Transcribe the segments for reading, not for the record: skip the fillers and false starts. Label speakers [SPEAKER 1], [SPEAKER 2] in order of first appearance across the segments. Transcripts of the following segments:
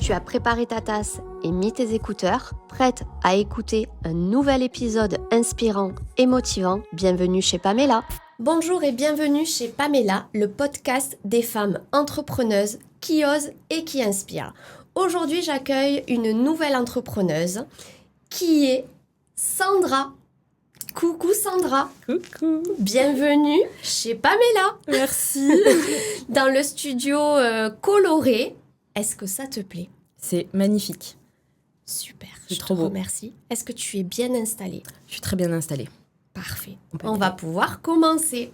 [SPEAKER 1] Tu as préparé ta tasse et mis tes écouteurs, prête à écouter un nouvel épisode inspirant et motivant. Bienvenue chez Pamela. Bonjour et bienvenue chez Pamela, le podcast des femmes entrepreneuses qui osent et qui inspirent. Aujourd'hui, j'accueille une nouvelle entrepreneuse qui est Sandra. Coucou Sandra.
[SPEAKER 2] Coucou.
[SPEAKER 1] Bienvenue chez Pamela.
[SPEAKER 2] Merci.
[SPEAKER 1] Dans le studio coloré. Est-ce que ça te plaît ?
[SPEAKER 2] C'est magnifique.
[SPEAKER 1] Super,
[SPEAKER 2] C'est
[SPEAKER 1] je
[SPEAKER 2] trop
[SPEAKER 1] te
[SPEAKER 2] beau.
[SPEAKER 1] remercie. Est-ce que tu es bien installée ?
[SPEAKER 2] Je suis très bien installée.
[SPEAKER 1] Parfait.
[SPEAKER 2] On peut
[SPEAKER 1] On
[SPEAKER 2] y
[SPEAKER 1] va
[SPEAKER 2] aller.
[SPEAKER 1] pouvoir commencer.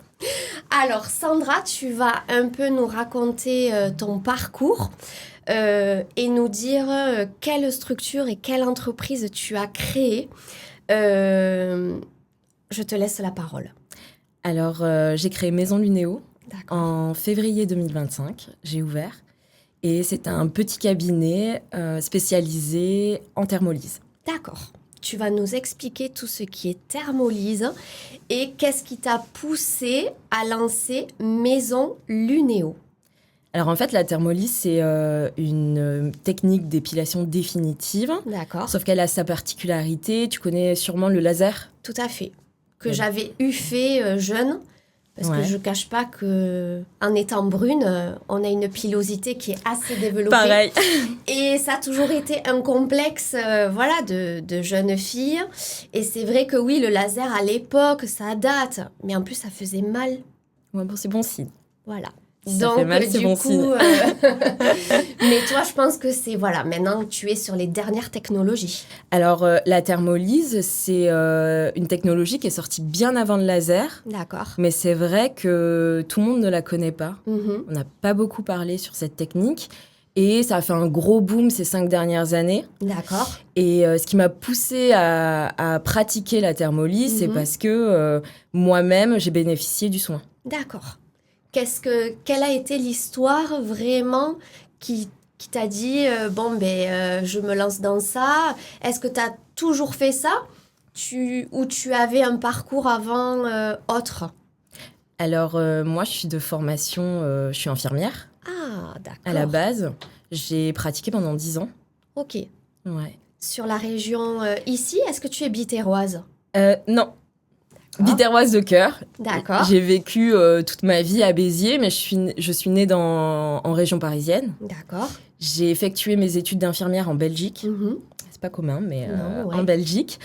[SPEAKER 1] Alors Sandra, tu vas un peu nous raconter ton parcours et nous dire quelle structure et quelle entreprise tu as créée. Je te laisse la parole.
[SPEAKER 2] Alors, j'ai créé Maison Lunéo
[SPEAKER 1] D'accord.
[SPEAKER 2] en février 2025. J'ai ouvert. Et c'est un petit cabinet spécialisé en thermolyse.
[SPEAKER 1] D'accord. Tu vas nous expliquer tout ce qui est thermolyse et qu'est-ce qui t'a poussé à lancer Maison Lunéo.
[SPEAKER 2] Alors, en fait, la thermolyse, c'est une technique d'épilation définitive.
[SPEAKER 1] D'accord.
[SPEAKER 2] Sauf qu'elle a sa particularité. Tu connais sûrement le laser.
[SPEAKER 1] Tout à fait. Que
[SPEAKER 2] Oui.
[SPEAKER 1] j'avais eu fait jeune. Parce que
[SPEAKER 2] Ouais.
[SPEAKER 1] je ne cache pas qu'en étant brune, on a une pilosité qui est assez développée.
[SPEAKER 2] Pareil.
[SPEAKER 1] Et ça a toujours été un complexe de jeune fille. Et c'est vrai que oui, le laser à l'époque, ça date. Mais en plus, ça faisait mal.
[SPEAKER 2] Ouais, bon, c'est bon signe.
[SPEAKER 1] Voilà.
[SPEAKER 2] Si ça fait mal, c'est bon signe.
[SPEAKER 1] Mais toi, je pense que c'est... Voilà, maintenant, tu es sur les dernières technologies.
[SPEAKER 2] Alors, la thermolyse, c'est une technologie qui est sortie bien avant le laser.
[SPEAKER 1] D'accord.
[SPEAKER 2] Mais c'est vrai que tout le monde ne la connaît pas.
[SPEAKER 1] Mhm.
[SPEAKER 2] On n'a pas beaucoup parlé sur cette technique. Et ça a fait un gros boom ces 5 dernières années.
[SPEAKER 1] D'accord.
[SPEAKER 2] Et ce qui m'a poussée à pratiquer la thermolyse, c'est
[SPEAKER 1] Mhm.
[SPEAKER 2] parce que moi-même, j'ai bénéficié du soin.
[SPEAKER 1] D'accord. Quelle a été l'histoire vraiment qui t'a dit je me lance dans ça. Est-ce que tu as toujours fait ça ou tu avais un parcours avant autre?
[SPEAKER 2] Alors, moi, je suis de formation, je suis infirmière
[SPEAKER 1] Ah, d'accord.
[SPEAKER 2] à la base. J'ai pratiqué pendant 10 ans.
[SPEAKER 1] Ok.
[SPEAKER 2] Ouais.
[SPEAKER 1] Sur la région ici, est-ce que tu es bitéroise?
[SPEAKER 2] Non, bitéroise de cœur.
[SPEAKER 1] D'accord.
[SPEAKER 2] J'ai vécu toute ma vie à Béziers, mais je suis née en région parisienne.
[SPEAKER 1] D'accord.
[SPEAKER 2] J'ai effectué mes études d'infirmière en Belgique.
[SPEAKER 1] Mhm.
[SPEAKER 2] C'est pas commun, mais
[SPEAKER 1] Non, ouais.
[SPEAKER 2] en Belgique,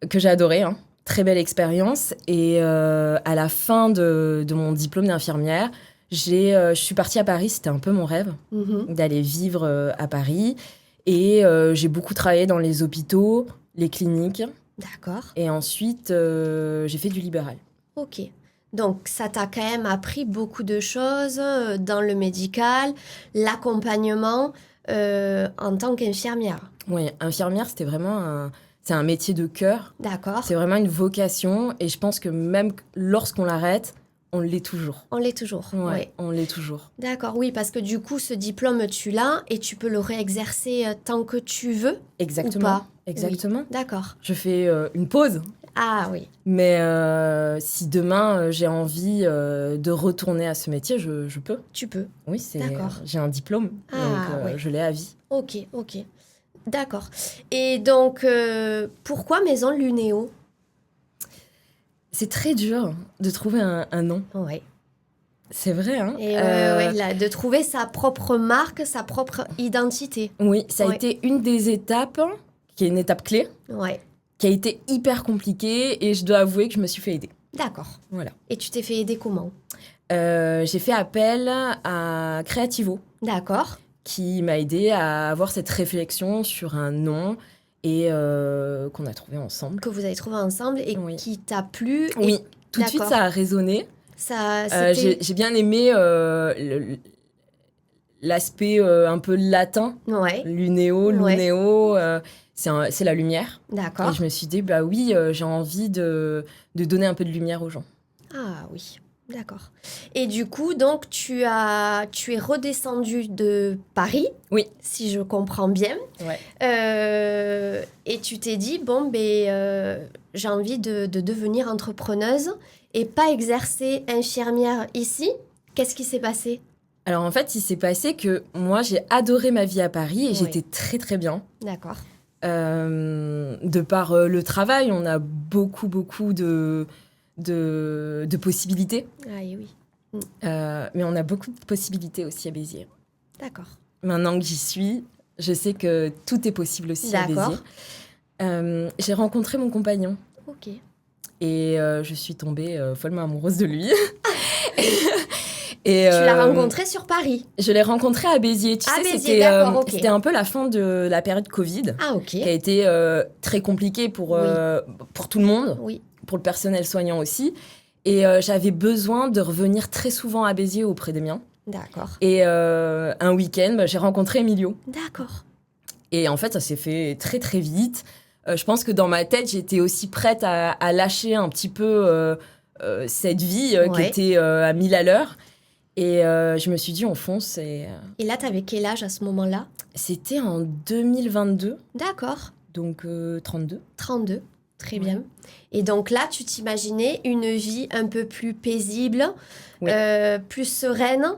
[SPEAKER 2] que j'ai adoré. Hein. Très belle expérience. Et à la fin de mon diplôme d'infirmière, je suis partie à Paris. C'était un peu mon rêve
[SPEAKER 1] Mhm.
[SPEAKER 2] d'aller vivre à Paris. Et j'ai beaucoup travaillé dans les hôpitaux, les cliniques.
[SPEAKER 1] D'accord.
[SPEAKER 2] Et ensuite, j'ai fait du libéral.
[SPEAKER 1] Ok. Donc, ça t'a quand même appris beaucoup de choses dans le médical, l'accompagnement en tant qu'infirmière.
[SPEAKER 2] Oui, infirmière, c'est un métier de cœur.
[SPEAKER 1] D'accord.
[SPEAKER 2] C'est vraiment une vocation. Et je pense que même lorsqu'on l'arrête, on l'est toujours.
[SPEAKER 1] On l'est toujours.
[SPEAKER 2] Ouais,
[SPEAKER 1] Ouais.
[SPEAKER 2] on l'est toujours.
[SPEAKER 1] D'accord, oui, parce que du coup, ce diplôme, tu l'as et tu peux le réexercer tant que tu veux.
[SPEAKER 2] Exactement.
[SPEAKER 1] Ou pas.
[SPEAKER 2] Exactement.
[SPEAKER 1] D'accord.
[SPEAKER 2] Je fais une pause.
[SPEAKER 1] Ah oui.
[SPEAKER 2] Mais si demain, j'ai envie de retourner à ce métier, je peux.
[SPEAKER 1] Tu peux.
[SPEAKER 2] Oui,
[SPEAKER 1] D'accord.
[SPEAKER 2] j'ai un diplôme.
[SPEAKER 1] Ah,
[SPEAKER 2] donc,
[SPEAKER 1] ouais.
[SPEAKER 2] je l'ai à vie.
[SPEAKER 1] Ok. D'accord. Et donc, pourquoi Maison Lunéo?
[SPEAKER 2] C'est très dur de trouver un nom.
[SPEAKER 1] Ouais.
[SPEAKER 2] C'est vrai, hein.
[SPEAKER 1] Et de trouver sa propre marque, sa propre identité.
[SPEAKER 2] Oui, ça a
[SPEAKER 1] Ouais.
[SPEAKER 2] été une des étapes, qui est une étape clé,
[SPEAKER 1] Ouais.
[SPEAKER 2] qui a été hyper compliquée et je dois avouer que je me suis fait aider.
[SPEAKER 1] D'accord.
[SPEAKER 2] Voilà.
[SPEAKER 1] Et tu t'es fait aider comment?
[SPEAKER 2] J'ai fait appel à Creativo,
[SPEAKER 1] D'accord.
[SPEAKER 2] qui m'a aidé à avoir cette réflexion sur un nom et qu'on a trouvé ensemble.
[SPEAKER 1] Que vous avez trouvé ensemble et
[SPEAKER 2] Oui.
[SPEAKER 1] qui t'a plu. Et
[SPEAKER 2] Oui, tout de suite,
[SPEAKER 1] D'accord.
[SPEAKER 2] ça a résonné.
[SPEAKER 1] ça, c'était...
[SPEAKER 2] J'ai bien aimé l'aspect un peu latin,
[SPEAKER 1] Ouais.
[SPEAKER 2] lunéo,
[SPEAKER 1] Ouais.
[SPEAKER 2] lunéo, c'est la lumière.
[SPEAKER 1] D'accord.
[SPEAKER 2] Et je me suis dit, bah oui, j'ai envie de donner un peu de lumière aux gens.
[SPEAKER 1] Ah oui. D'accord. Et du coup, donc, tu es redescendu de Paris,
[SPEAKER 2] Oui.
[SPEAKER 1] si je comprends bien.
[SPEAKER 2] Ouais.
[SPEAKER 1] Et tu t'es dit, j'ai envie de devenir entrepreneuse et pas exercer infirmière ici. Qu'est-ce qui s'est passé?
[SPEAKER 2] Alors en fait, il s'est passé que moi, j'ai adoré ma vie à Paris et
[SPEAKER 1] Oui.
[SPEAKER 2] j'étais très très bien.
[SPEAKER 1] D'accord.
[SPEAKER 2] De par le travail, on a beaucoup de possibilités.
[SPEAKER 1] Ah et oui.
[SPEAKER 2] Mais on a beaucoup de possibilités aussi à Béziers.
[SPEAKER 1] D'accord.
[SPEAKER 2] Maintenant que j'y suis, je sais que tout est possible aussi à
[SPEAKER 1] D'accord.
[SPEAKER 2] Béziers. J'ai rencontré mon compagnon
[SPEAKER 1] Ok.
[SPEAKER 2] et je suis tombée follement amoureuse de lui. Et,
[SPEAKER 1] Tu l'as rencontré sur Paris.
[SPEAKER 2] Je l'ai rencontré à Béziers. Tu
[SPEAKER 1] À
[SPEAKER 2] sais,
[SPEAKER 1] Béziers, d'accord, ok.
[SPEAKER 2] c'était un peu la fin de la période Covid,
[SPEAKER 1] Ah ok.
[SPEAKER 2] qui a été très compliquée pour tout le monde,
[SPEAKER 1] Oui.
[SPEAKER 2] pour le personnel soignant aussi. Et j'avais besoin de revenir très souvent à Béziers auprès des miens.
[SPEAKER 1] D'accord.
[SPEAKER 2] Et un week-end, j'ai rencontré Emilio.
[SPEAKER 1] D'accord.
[SPEAKER 2] Et en fait, ça s'est fait très très vite. Je pense que dans ma tête, j'étais aussi prête à lâcher un petit peu cette vie qui
[SPEAKER 1] Ouais.
[SPEAKER 2] était à 1000 à l'heure. Et je me suis dit, on fonce. Et
[SPEAKER 1] Et là, t'avais quel âge à ce moment-là?
[SPEAKER 2] c'était en 2022,
[SPEAKER 1] D'accord.
[SPEAKER 2] donc 32.
[SPEAKER 1] 32. Très
[SPEAKER 2] Ouais.
[SPEAKER 1] bien. Et donc là, tu t'imaginais une vie un peu plus paisible,
[SPEAKER 2] Oui.
[SPEAKER 1] plus sereine,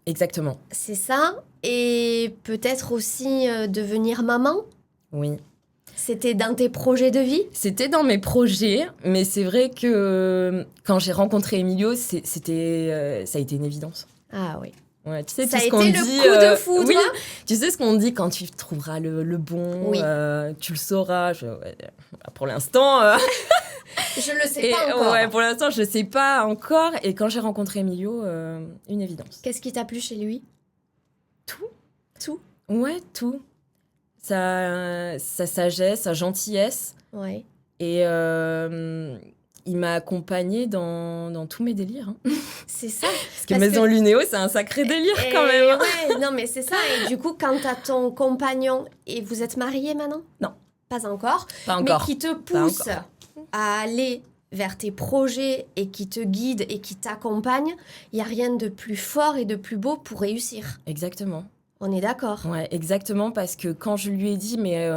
[SPEAKER 2] Exactement,
[SPEAKER 1] c'est ça? Et peut-être aussi devenir maman?
[SPEAKER 2] oui.
[SPEAKER 1] C'était dans tes projets de vie?
[SPEAKER 2] C'était dans mes projets, mais c'est vrai que quand j'ai rencontré Emilio, ça a été une évidence.
[SPEAKER 1] Ah oui.
[SPEAKER 2] Ouais, tu sais,
[SPEAKER 1] Ça a
[SPEAKER 2] tout ce qu'on
[SPEAKER 1] été
[SPEAKER 2] dit,
[SPEAKER 1] le coup de foudre?
[SPEAKER 2] oui, tu sais ce qu'on dit quand tu trouveras le bon,
[SPEAKER 1] Oui.
[SPEAKER 2] tu le sauras. Pour l'instant,
[SPEAKER 1] Je le sais pas encore.
[SPEAKER 2] ouais, pour l'instant, je sais pas encore. Et quand j'ai rencontré Emilio, une évidence.
[SPEAKER 1] Qu'est-ce qui t'a plu chez lui?
[SPEAKER 2] Tout.
[SPEAKER 1] Tout?
[SPEAKER 2] Ouais, tout. Sa sagesse, sa gentillesse.
[SPEAKER 1] Ouais.
[SPEAKER 2] Et il m'a accompagnée dans tous mes délires. Hein.
[SPEAKER 1] C'est ça.
[SPEAKER 2] Parce que
[SPEAKER 1] Parce
[SPEAKER 2] Maison
[SPEAKER 1] que-
[SPEAKER 2] Lunéo, c'est un sacré délire
[SPEAKER 1] Et
[SPEAKER 2] quand même. Hein.
[SPEAKER 1] ouais, non mais c'est ça. Et du coup, quand t'as ton compagnon, et vous êtes mariés maintenant?
[SPEAKER 2] Non.
[SPEAKER 1] Pas encore.
[SPEAKER 2] Pas encore.
[SPEAKER 1] Mais qui te pousse à aller vers tes projets et qui te guide et qui t'accompagne, il n'y a rien de plus fort et de plus beau pour réussir.
[SPEAKER 2] Exactement.
[SPEAKER 1] On est d'accord?
[SPEAKER 2] Ouais, exactement. Parce que quand je lui ai dit, mais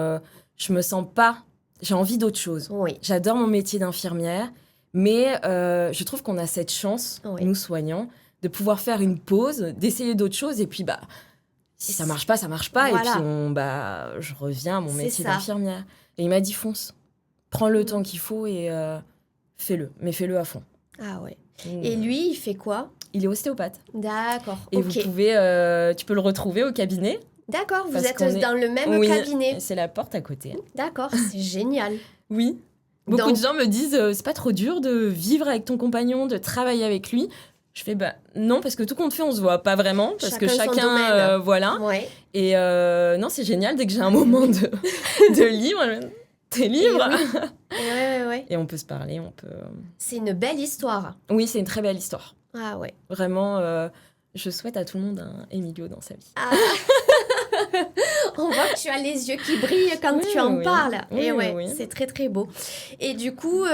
[SPEAKER 2] je me sens pas, j'ai envie d'autre chose.
[SPEAKER 1] Oui.
[SPEAKER 2] J'adore mon métier d'infirmière, mais je trouve qu'on a cette chance,
[SPEAKER 1] Oui.
[SPEAKER 2] nous soignants, de pouvoir faire une pause, d'essayer d'autres choses, et puis si ça marche pas, ça marche pas,
[SPEAKER 1] Voilà.
[SPEAKER 2] et puis je reviens à mon
[SPEAKER 1] C'est
[SPEAKER 2] métier
[SPEAKER 1] ça.
[SPEAKER 2] d'infirmière. Et il m'a dit fonce, prends le temps qu'il faut et fais-le, mais fais-le à fond.
[SPEAKER 1] Ah ouais. Et lui, il fait quoi?
[SPEAKER 2] Il est ostéopathe.
[SPEAKER 1] D'accord.
[SPEAKER 2] Et
[SPEAKER 1] Ok.
[SPEAKER 2] tu peux le retrouver au cabinet.
[SPEAKER 1] D'accord. Vous
[SPEAKER 2] Parce
[SPEAKER 1] êtes
[SPEAKER 2] qu'on est-
[SPEAKER 1] dans le même
[SPEAKER 2] Oui,
[SPEAKER 1] cabinet.
[SPEAKER 2] c'est la porte à côté.
[SPEAKER 1] D'accord. C'est génial.
[SPEAKER 2] Oui. Beaucoup
[SPEAKER 1] Donc-
[SPEAKER 2] de gens me disent c'est pas trop dur de vivre avec ton compagnon, de travailler avec lui. Je fais non, parce que tout compte fait, on se voit pas vraiment, parce que
[SPEAKER 1] Chacun son
[SPEAKER 2] chacun
[SPEAKER 1] domaine.
[SPEAKER 2] voilà.
[SPEAKER 1] Ouais.
[SPEAKER 2] Et non, c'est génial dès que j'ai un moment de libre. T'es libre.
[SPEAKER 1] Ouais.
[SPEAKER 2] Et on peut se parler, on peut.
[SPEAKER 1] C'est une belle histoire.
[SPEAKER 2] Oui, c'est une très belle histoire.
[SPEAKER 1] Ah ouais.
[SPEAKER 2] Vraiment, je souhaite à tout le monde un Emilio dans sa vie.
[SPEAKER 1] Ah. On voit que tu as les yeux qui brillent quand
[SPEAKER 2] Oui,
[SPEAKER 1] tu en
[SPEAKER 2] oui.
[SPEAKER 1] parles.
[SPEAKER 2] Oui,
[SPEAKER 1] Et ouais,
[SPEAKER 2] oui.
[SPEAKER 1] c'est très très beau. Et du coup,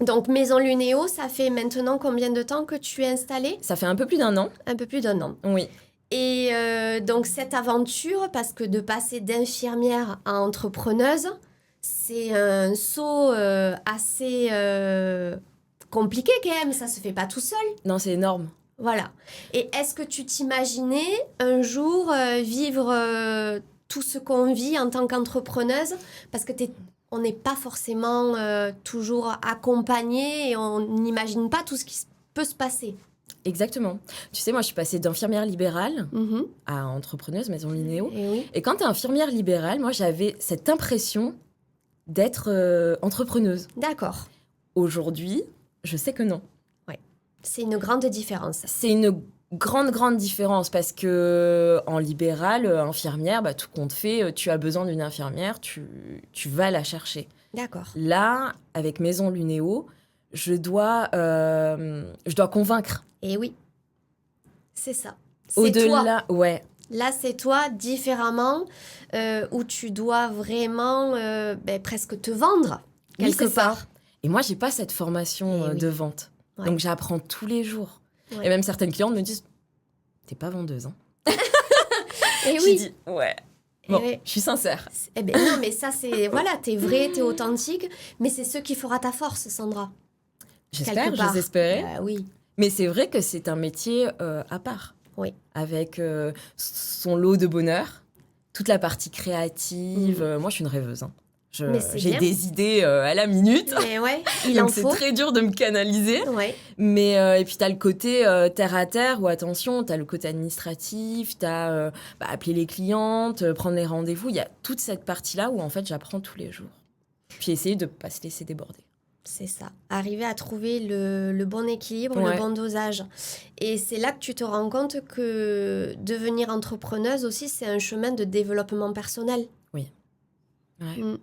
[SPEAKER 1] donc Maison Lunéo, ça fait maintenant combien de temps que tu es installée?
[SPEAKER 2] Ça fait un peu plus d'1 an.
[SPEAKER 1] Un peu plus d'1 an.
[SPEAKER 2] Oui.
[SPEAKER 1] Et donc cette aventure, parce que de passer d'infirmière à entrepreneuse, c'est un saut assez compliqué quand même, ça se fait pas tout seul.
[SPEAKER 2] Non, c'est énorme.
[SPEAKER 1] Voilà. Et est-ce que tu t'imaginais un jour vivre tout ce qu'on vit en tant qu'entrepreneuse? Parce que on n'est pas forcément toujours accompagné et on n'imagine pas tout ce qui peut se passer.
[SPEAKER 2] Exactement. Tu sais, moi, je suis passée d'infirmière libérale
[SPEAKER 1] Mhm.
[SPEAKER 2] à entrepreneuse Maison Lunéo.
[SPEAKER 1] Et oui.
[SPEAKER 2] Et quand t'es infirmière libérale, moi, j'avais cette impression d'être entrepreneuse.
[SPEAKER 1] D'accord.
[SPEAKER 2] Aujourd'hui, je sais que non.
[SPEAKER 1] C'est une grande différence.
[SPEAKER 2] C'est une grande différence parce que en libéral, infirmière, tout compte fait, tu as besoin d'une infirmière, tu vas la chercher.
[SPEAKER 1] D'accord.
[SPEAKER 2] Là, avec Maison Lunéo, je dois convaincre.
[SPEAKER 1] Et oui. C'est ça. C'est toi.
[SPEAKER 2] Au-delà, ouais.
[SPEAKER 1] Là, c'est toi différemment où tu dois vraiment presque te vendre
[SPEAKER 2] Oui,
[SPEAKER 1] quelque
[SPEAKER 2] c'est ça.
[SPEAKER 1] part.
[SPEAKER 2] Et moi, j'ai pas cette formation
[SPEAKER 1] Eh oui.
[SPEAKER 2] de vente.
[SPEAKER 1] Ouais.
[SPEAKER 2] Donc, j'apprends tous les jours.
[SPEAKER 1] Ouais.
[SPEAKER 2] Et même certaines clientes me disent t'es pas vendeuse, hein.
[SPEAKER 1] Et
[SPEAKER 2] Je
[SPEAKER 1] oui.
[SPEAKER 2] dis ouais.
[SPEAKER 1] Eh
[SPEAKER 2] Bon,
[SPEAKER 1] oui.
[SPEAKER 2] je suis sincère.
[SPEAKER 1] Eh ben non, mais ça, c'est... Voilà, t'es vrai, t'es authentique, mais c'est ce qui fera ta force, Sandra.
[SPEAKER 2] J'espère,
[SPEAKER 1] Quelque part.
[SPEAKER 2] j'ose espérer.
[SPEAKER 1] Oui.
[SPEAKER 2] Mais c'est vrai que c'est un métier à part.
[SPEAKER 1] Oui.
[SPEAKER 2] avec son lot de bonheur, toute la partie créative. Moi, je suis une rêveuse. Hein.
[SPEAKER 1] Mais c'est
[SPEAKER 2] J'ai
[SPEAKER 1] bien.
[SPEAKER 2] des idées à la minute.
[SPEAKER 1] Mais ouais, il
[SPEAKER 2] Donc
[SPEAKER 1] en
[SPEAKER 2] c'est
[SPEAKER 1] faut.
[SPEAKER 2] très dur de me canaliser.
[SPEAKER 1] Ouais.
[SPEAKER 2] Mais, et puis, tu as le côté terre à terre, où attention, tu as le côté administratif, tu as appeler les clientes, prendre les rendez-vous. Il y a toute cette partie-là où, en fait, j'apprends tous les jours. Puis essayer de ne pas se laisser déborder.
[SPEAKER 1] C'est ça. Arriver à trouver le bon équilibre,
[SPEAKER 2] Ouais.
[SPEAKER 1] le bon dosage. Et c'est là que tu te rends compte que devenir entrepreneuse aussi, c'est un chemin de développement personnel.
[SPEAKER 2] Ouais.
[SPEAKER 1] Mm.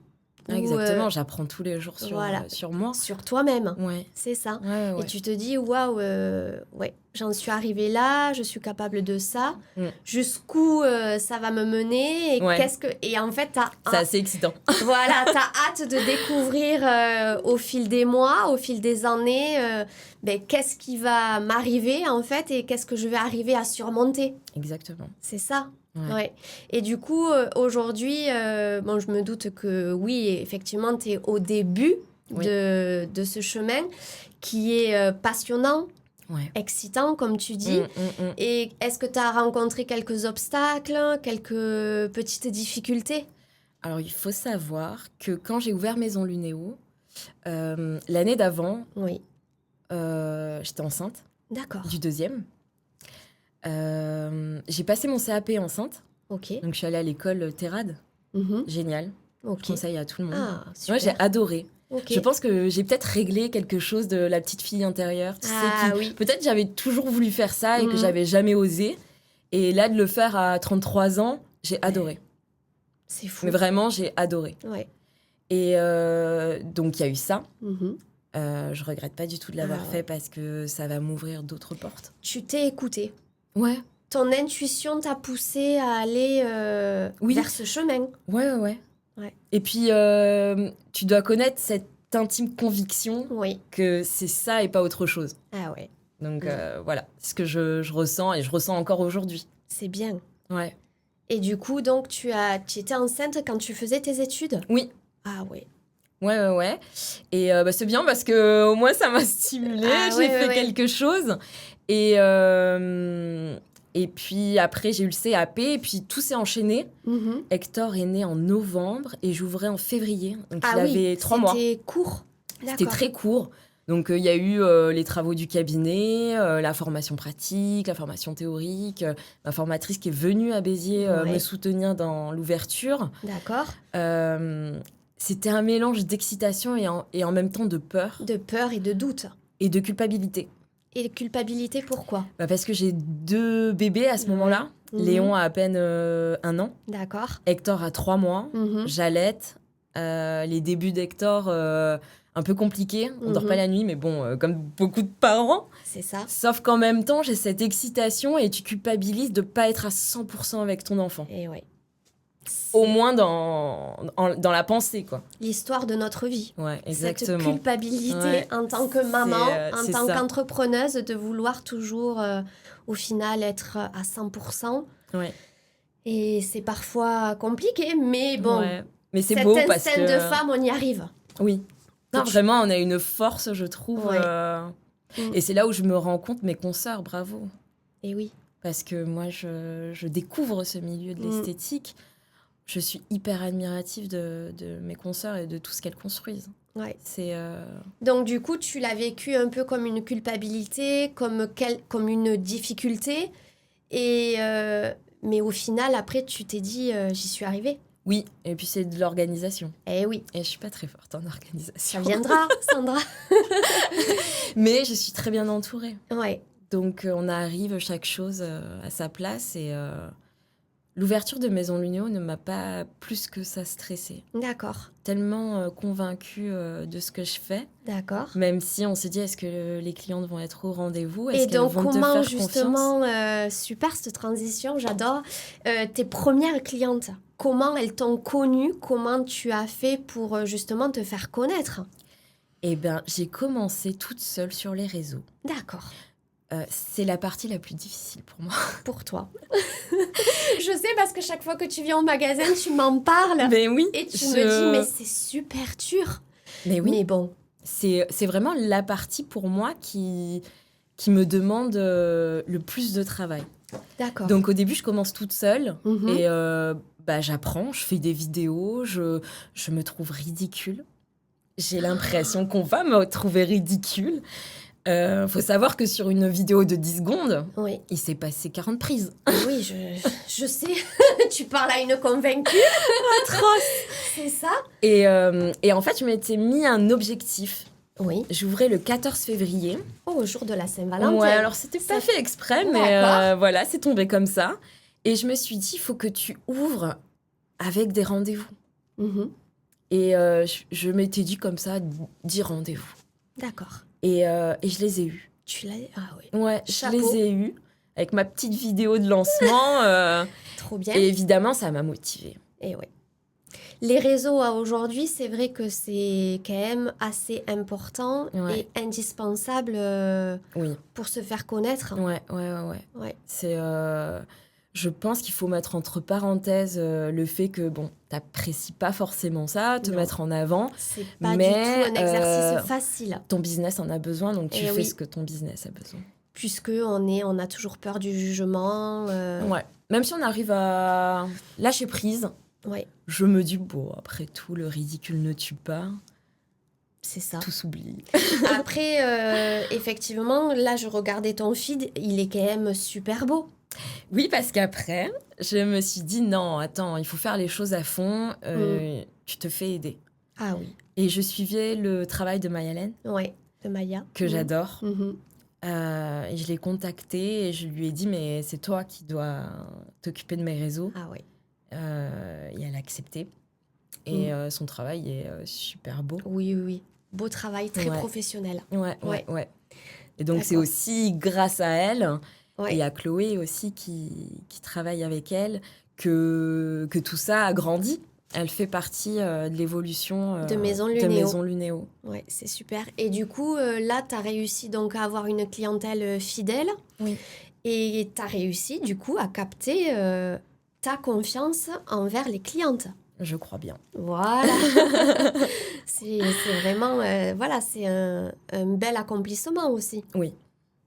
[SPEAKER 2] Exactement,
[SPEAKER 1] Ou,
[SPEAKER 2] j'apprends tous les jours
[SPEAKER 1] voilà.
[SPEAKER 2] sur moi.
[SPEAKER 1] sur toi-même.
[SPEAKER 2] Ouais.
[SPEAKER 1] C'est ça.
[SPEAKER 2] Ouais.
[SPEAKER 1] Et tu te dis, waouh, ouais, j'en suis arrivée là, je suis capable de ça. Jusqu'où ça va me mener et
[SPEAKER 2] Ouais.
[SPEAKER 1] Et en fait,
[SPEAKER 2] C'est assez excitant.
[SPEAKER 1] voilà, t'as hâte de découvrir au fil des mois, au fil des années, qu'est-ce qui va m'arriver en fait et qu'est-ce que je vais arriver à surmonter.
[SPEAKER 2] Exactement.
[SPEAKER 1] C'est ça.
[SPEAKER 2] Ouais.
[SPEAKER 1] Ouais. Et du coup, aujourd'hui, je me doute que oui, effectivement, tu es au début
[SPEAKER 2] Oui.
[SPEAKER 1] de ce chemin qui est passionnant,
[SPEAKER 2] Ouais.
[SPEAKER 1] excitant, comme tu dis. Et est-ce que tu as rencontré quelques obstacles, quelques petites difficultés?
[SPEAKER 2] Alors, il faut savoir que quand j'ai ouvert Maison Lunéo, l'année d'avant,
[SPEAKER 1] Oui.
[SPEAKER 2] j'étais enceinte
[SPEAKER 1] D'accord.
[SPEAKER 2] du deuxième. J'ai passé mon CAP enceinte.
[SPEAKER 1] Ok.
[SPEAKER 2] Donc, je suis allée à l'école Terrade.
[SPEAKER 1] Mhm.
[SPEAKER 2] Génial.
[SPEAKER 1] Ok.
[SPEAKER 2] Je conseille à tout le monde.
[SPEAKER 1] Ah, super.
[SPEAKER 2] Moi, j'ai adoré.
[SPEAKER 1] Ok.
[SPEAKER 2] Je pense que j'ai peut-être réglé quelque chose de la petite fille intérieure. Tu sais,
[SPEAKER 1] oui.
[SPEAKER 2] peut-être j'avais toujours voulu faire ça et que
[SPEAKER 1] Mhm.
[SPEAKER 2] j'avais jamais osé. Et là, de le faire à 33 ans, j'ai adoré.
[SPEAKER 1] C'est fou.
[SPEAKER 2] Mais vraiment, j'ai adoré.
[SPEAKER 1] Ouais.
[SPEAKER 2] Et donc, il y a eu ça.
[SPEAKER 1] Mhm.
[SPEAKER 2] Je regrette pas du tout de l'avoir
[SPEAKER 1] Ah ouais.
[SPEAKER 2] fait parce que ça va m'ouvrir d'autres portes.
[SPEAKER 1] Tu t'es écouté.
[SPEAKER 2] Ouais.
[SPEAKER 1] Ton intuition t'a poussé à aller
[SPEAKER 2] Oui.
[SPEAKER 1] vers ce chemin.
[SPEAKER 2] Ouais.
[SPEAKER 1] Ouais.
[SPEAKER 2] Et puis, tu dois connaître cette intime conviction
[SPEAKER 1] Oui.
[SPEAKER 2] que c'est ça et pas autre chose.
[SPEAKER 1] Ah ouais.
[SPEAKER 2] Donc, voilà, c'est ce que je ressens et je ressens encore aujourd'hui.
[SPEAKER 1] C'est bien.
[SPEAKER 2] Ouais.
[SPEAKER 1] Et du coup, donc, tu étais enceinte quand tu faisais tes études?
[SPEAKER 2] Oui.
[SPEAKER 1] Ah ouais.
[SPEAKER 2] Ouais. Et c'est bien parce que au moins ça m'a stimulée,
[SPEAKER 1] Ah,
[SPEAKER 2] j'ai
[SPEAKER 1] ouais,
[SPEAKER 2] fait
[SPEAKER 1] ouais.
[SPEAKER 2] quelque chose. Et puis après, j'ai eu le CAP et puis tout s'est enchaîné.
[SPEAKER 1] Mhm.
[SPEAKER 2] Hector est né en novembre et j'ouvrais en février. Donc
[SPEAKER 1] Ah
[SPEAKER 2] il
[SPEAKER 1] oui,
[SPEAKER 2] avait 3 mois.
[SPEAKER 1] c'était court.
[SPEAKER 2] C'était
[SPEAKER 1] D'accord.
[SPEAKER 2] très court. Donc il y a eu les travaux du cabinet, la formation pratique, la formation théorique, ma formatrice qui est venue à Béziers
[SPEAKER 1] Ouais.
[SPEAKER 2] me soutenir dans l'ouverture.
[SPEAKER 1] D'accord.
[SPEAKER 2] C'était un mélange d'excitation et en même temps de peur
[SPEAKER 1] De peur et de doute.
[SPEAKER 2] et de culpabilité.
[SPEAKER 1] Et culpabilité, pourquoi?
[SPEAKER 2] Parce que j'ai 2 bébés à ce moment-là.
[SPEAKER 1] Mhm.
[SPEAKER 2] Léon a à peine 1 an.
[SPEAKER 1] D'accord.
[SPEAKER 2] Hector a 3 mois.
[SPEAKER 1] Mhm.
[SPEAKER 2] J'allaite. Les débuts d'Hector, un peu compliqués. On dort pas la nuit, mais bon, comme beaucoup de parents.
[SPEAKER 1] C'est ça.
[SPEAKER 2] Sauf qu'en même temps, j'ai cette excitation et tu culpabilises de pas être à 100% avec ton enfant.
[SPEAKER 1] Et ouais.
[SPEAKER 2] Au moins dans la pensée, quoi.
[SPEAKER 1] L'histoire de notre vie.
[SPEAKER 2] Ouais,
[SPEAKER 1] Cette
[SPEAKER 2] exactement.
[SPEAKER 1] culpabilité
[SPEAKER 2] Ouais.
[SPEAKER 1] en tant que maman, en
[SPEAKER 2] c'est
[SPEAKER 1] tant
[SPEAKER 2] ça.
[SPEAKER 1] qu'entrepreneuse, de vouloir toujours, au final, être à 100%.
[SPEAKER 2] Ouais.
[SPEAKER 1] Et c'est parfois compliqué, mais bon,
[SPEAKER 2] Ouais. Mais c'est
[SPEAKER 1] cet
[SPEAKER 2] beau parce
[SPEAKER 1] instinct
[SPEAKER 2] que...
[SPEAKER 1] de femme, on y arrive.
[SPEAKER 2] Oui. Non, vraiment, on a une force, je trouve.
[SPEAKER 1] Ouais.
[SPEAKER 2] Et c'est là où je me rends compte, mes consoeurs, bravo.
[SPEAKER 1] Et oui.
[SPEAKER 2] Parce que moi, je découvre ce milieu de l'esthétique. Je suis hyper admirative de mes consoeurs et de tout ce qu'elles construisent.
[SPEAKER 1] Ouais.
[SPEAKER 2] C'est...
[SPEAKER 1] Donc du coup, tu l'as vécu un peu comme une culpabilité, comme une difficulté. Mais au final, après, tu t'es dit, j'y suis arrivée.
[SPEAKER 2] Oui, et puis c'est de l'organisation.
[SPEAKER 1] Eh oui.
[SPEAKER 2] Et je suis pas très forte en organisation.
[SPEAKER 1] Ça viendra, Sandra.
[SPEAKER 2] Mais je suis très bien entourée.
[SPEAKER 1] Ouais.
[SPEAKER 2] Donc on arrive chaque chose à sa place et l'ouverture de Maison Lunéo ne m'a pas plus que ça stressée.
[SPEAKER 1] D'accord.
[SPEAKER 2] Tellement convaincue de ce que je fais.
[SPEAKER 1] D'accord.
[SPEAKER 2] Même si on se dit, est-ce que les clientes vont être au rendez-vous?
[SPEAKER 1] Et
[SPEAKER 2] Est-ce qu'elles
[SPEAKER 1] donc,
[SPEAKER 2] vont te
[SPEAKER 1] comment
[SPEAKER 2] faire
[SPEAKER 1] justement,
[SPEAKER 2] confiance?
[SPEAKER 1] super cette transition, j'adore, tes premières clientes, comment elles t'ont connue? Comment tu as fait pour justement te faire connaître?
[SPEAKER 2] Eh bien, j'ai commencé toute seule sur les réseaux.
[SPEAKER 1] D'accord.
[SPEAKER 2] C'est la partie la plus difficile pour moi.
[SPEAKER 1] Pour toi. Je sais parce que chaque fois que tu viens au magasin, tu m'en parles.
[SPEAKER 2] Mais oui.
[SPEAKER 1] Et tu me dis, mais c'est super dur.
[SPEAKER 2] Mais oui.
[SPEAKER 1] Mais bon.
[SPEAKER 2] C'est vraiment la partie pour moi qui me demande le plus de travail.
[SPEAKER 1] D'accord.
[SPEAKER 2] Donc au début, je commence toute seule
[SPEAKER 1] Mhm.
[SPEAKER 2] et j'apprends, je fais des vidéos, je me trouve ridicule. J'ai l'impression qu'on va me trouver ridicule. Faut savoir que sur une vidéo de 10 secondes,
[SPEAKER 1] Oui.
[SPEAKER 2] il s'est passé 40 prises.
[SPEAKER 1] Oui, je sais. Tu parles à une convaincue.
[SPEAKER 2] Atroce.
[SPEAKER 1] C'est ça?
[SPEAKER 2] Et en fait, je m'étais mis un objectif.
[SPEAKER 1] Oui.
[SPEAKER 2] J'ouvrais le 14 février.
[SPEAKER 1] Oh, au jour de la Saint-Valentin.
[SPEAKER 2] Ouais, alors c'était pas fait exprès, mais
[SPEAKER 1] D'accord.
[SPEAKER 2] voilà, c'est tombé comme ça. Et je me suis dit, il faut que tu ouvres avec des rendez-vous.
[SPEAKER 1] Mhm.
[SPEAKER 2] Et je m'étais dit comme ça, 10 rendez-vous.
[SPEAKER 1] D'accord.
[SPEAKER 2] Et je les ai eus.
[SPEAKER 1] Tu l'as... Ah oui.
[SPEAKER 2] Ouais,
[SPEAKER 1] Chapeau.
[SPEAKER 2] je les ai eus avec ma petite vidéo de lancement.
[SPEAKER 1] Trop bien.
[SPEAKER 2] Et évidemment, ça m'a motivée.
[SPEAKER 1] Et oui. Les réseaux aujourd'hui, c'est vrai que c'est quand même assez important
[SPEAKER 2] Ouais.
[SPEAKER 1] et indispensable
[SPEAKER 2] Oui.
[SPEAKER 1] pour se faire connaître.
[SPEAKER 2] Ouais.
[SPEAKER 1] Ouais.
[SPEAKER 2] C'est, je pense qu'il faut mettre entre parenthèses le fait que, bon, t'apprécies pas forcément ça, te
[SPEAKER 1] Non.
[SPEAKER 2] mettre en avant.
[SPEAKER 1] C'est pas
[SPEAKER 2] Mais,
[SPEAKER 1] du tout un exercice facile,
[SPEAKER 2] Ton business en a besoin, donc tu
[SPEAKER 1] Eh
[SPEAKER 2] fais
[SPEAKER 1] oui.
[SPEAKER 2] ce que ton business a besoin.
[SPEAKER 1] puisque on a toujours peur du jugement.
[SPEAKER 2] Ouais. Même si on arrive à lâcher prise,
[SPEAKER 1] Ouais,
[SPEAKER 2] je me dis, bon, après tout, le ridicule ne tue pas,
[SPEAKER 1] c'est ça.
[SPEAKER 2] tout s'oublie.
[SPEAKER 1] Après, effectivement, là, je regardais ton feed, il est quand même super beau.
[SPEAKER 2] Oui, parce qu'après, je me suis dit, non, attends, il faut faire les choses à fond, tu te fais aider.
[SPEAKER 1] Ah oui,
[SPEAKER 2] Et je suivais le travail de Mayalène,
[SPEAKER 1] ouais, de Maya.
[SPEAKER 2] que j'adore.
[SPEAKER 1] Mhm.
[SPEAKER 2] Et je l'ai contactée et je lui ai dit, mais c'est toi qui dois t'occuper de mes réseaux.
[SPEAKER 1] Ah oui.
[SPEAKER 2] Et elle a accepté. Et son travail est super beau.
[SPEAKER 1] Oui, oui, oui. Beau travail, très
[SPEAKER 2] Ouais.
[SPEAKER 1] professionnel.
[SPEAKER 2] Ouais. Et donc, c'est
[SPEAKER 1] D'accord.
[SPEAKER 2] aussi grâce à elle
[SPEAKER 1] Ouais.
[SPEAKER 2] et à Chloé aussi qui travaille avec elle que tout ça a grandi. Elle fait partie de l'évolution
[SPEAKER 1] De Maison
[SPEAKER 2] de
[SPEAKER 1] Lunéo.
[SPEAKER 2] Maison Lunéo.
[SPEAKER 1] Ouais, c'est super. Et du coup, là, tu as réussi donc à avoir une clientèle fidèle.
[SPEAKER 2] Oui.
[SPEAKER 1] Et tu as réussi, du coup, à capter ta confiance envers les clientes.
[SPEAKER 2] Je crois bien.
[SPEAKER 1] Voilà. c'est vraiment... voilà, c'est un bel accomplissement aussi.
[SPEAKER 2] Oui.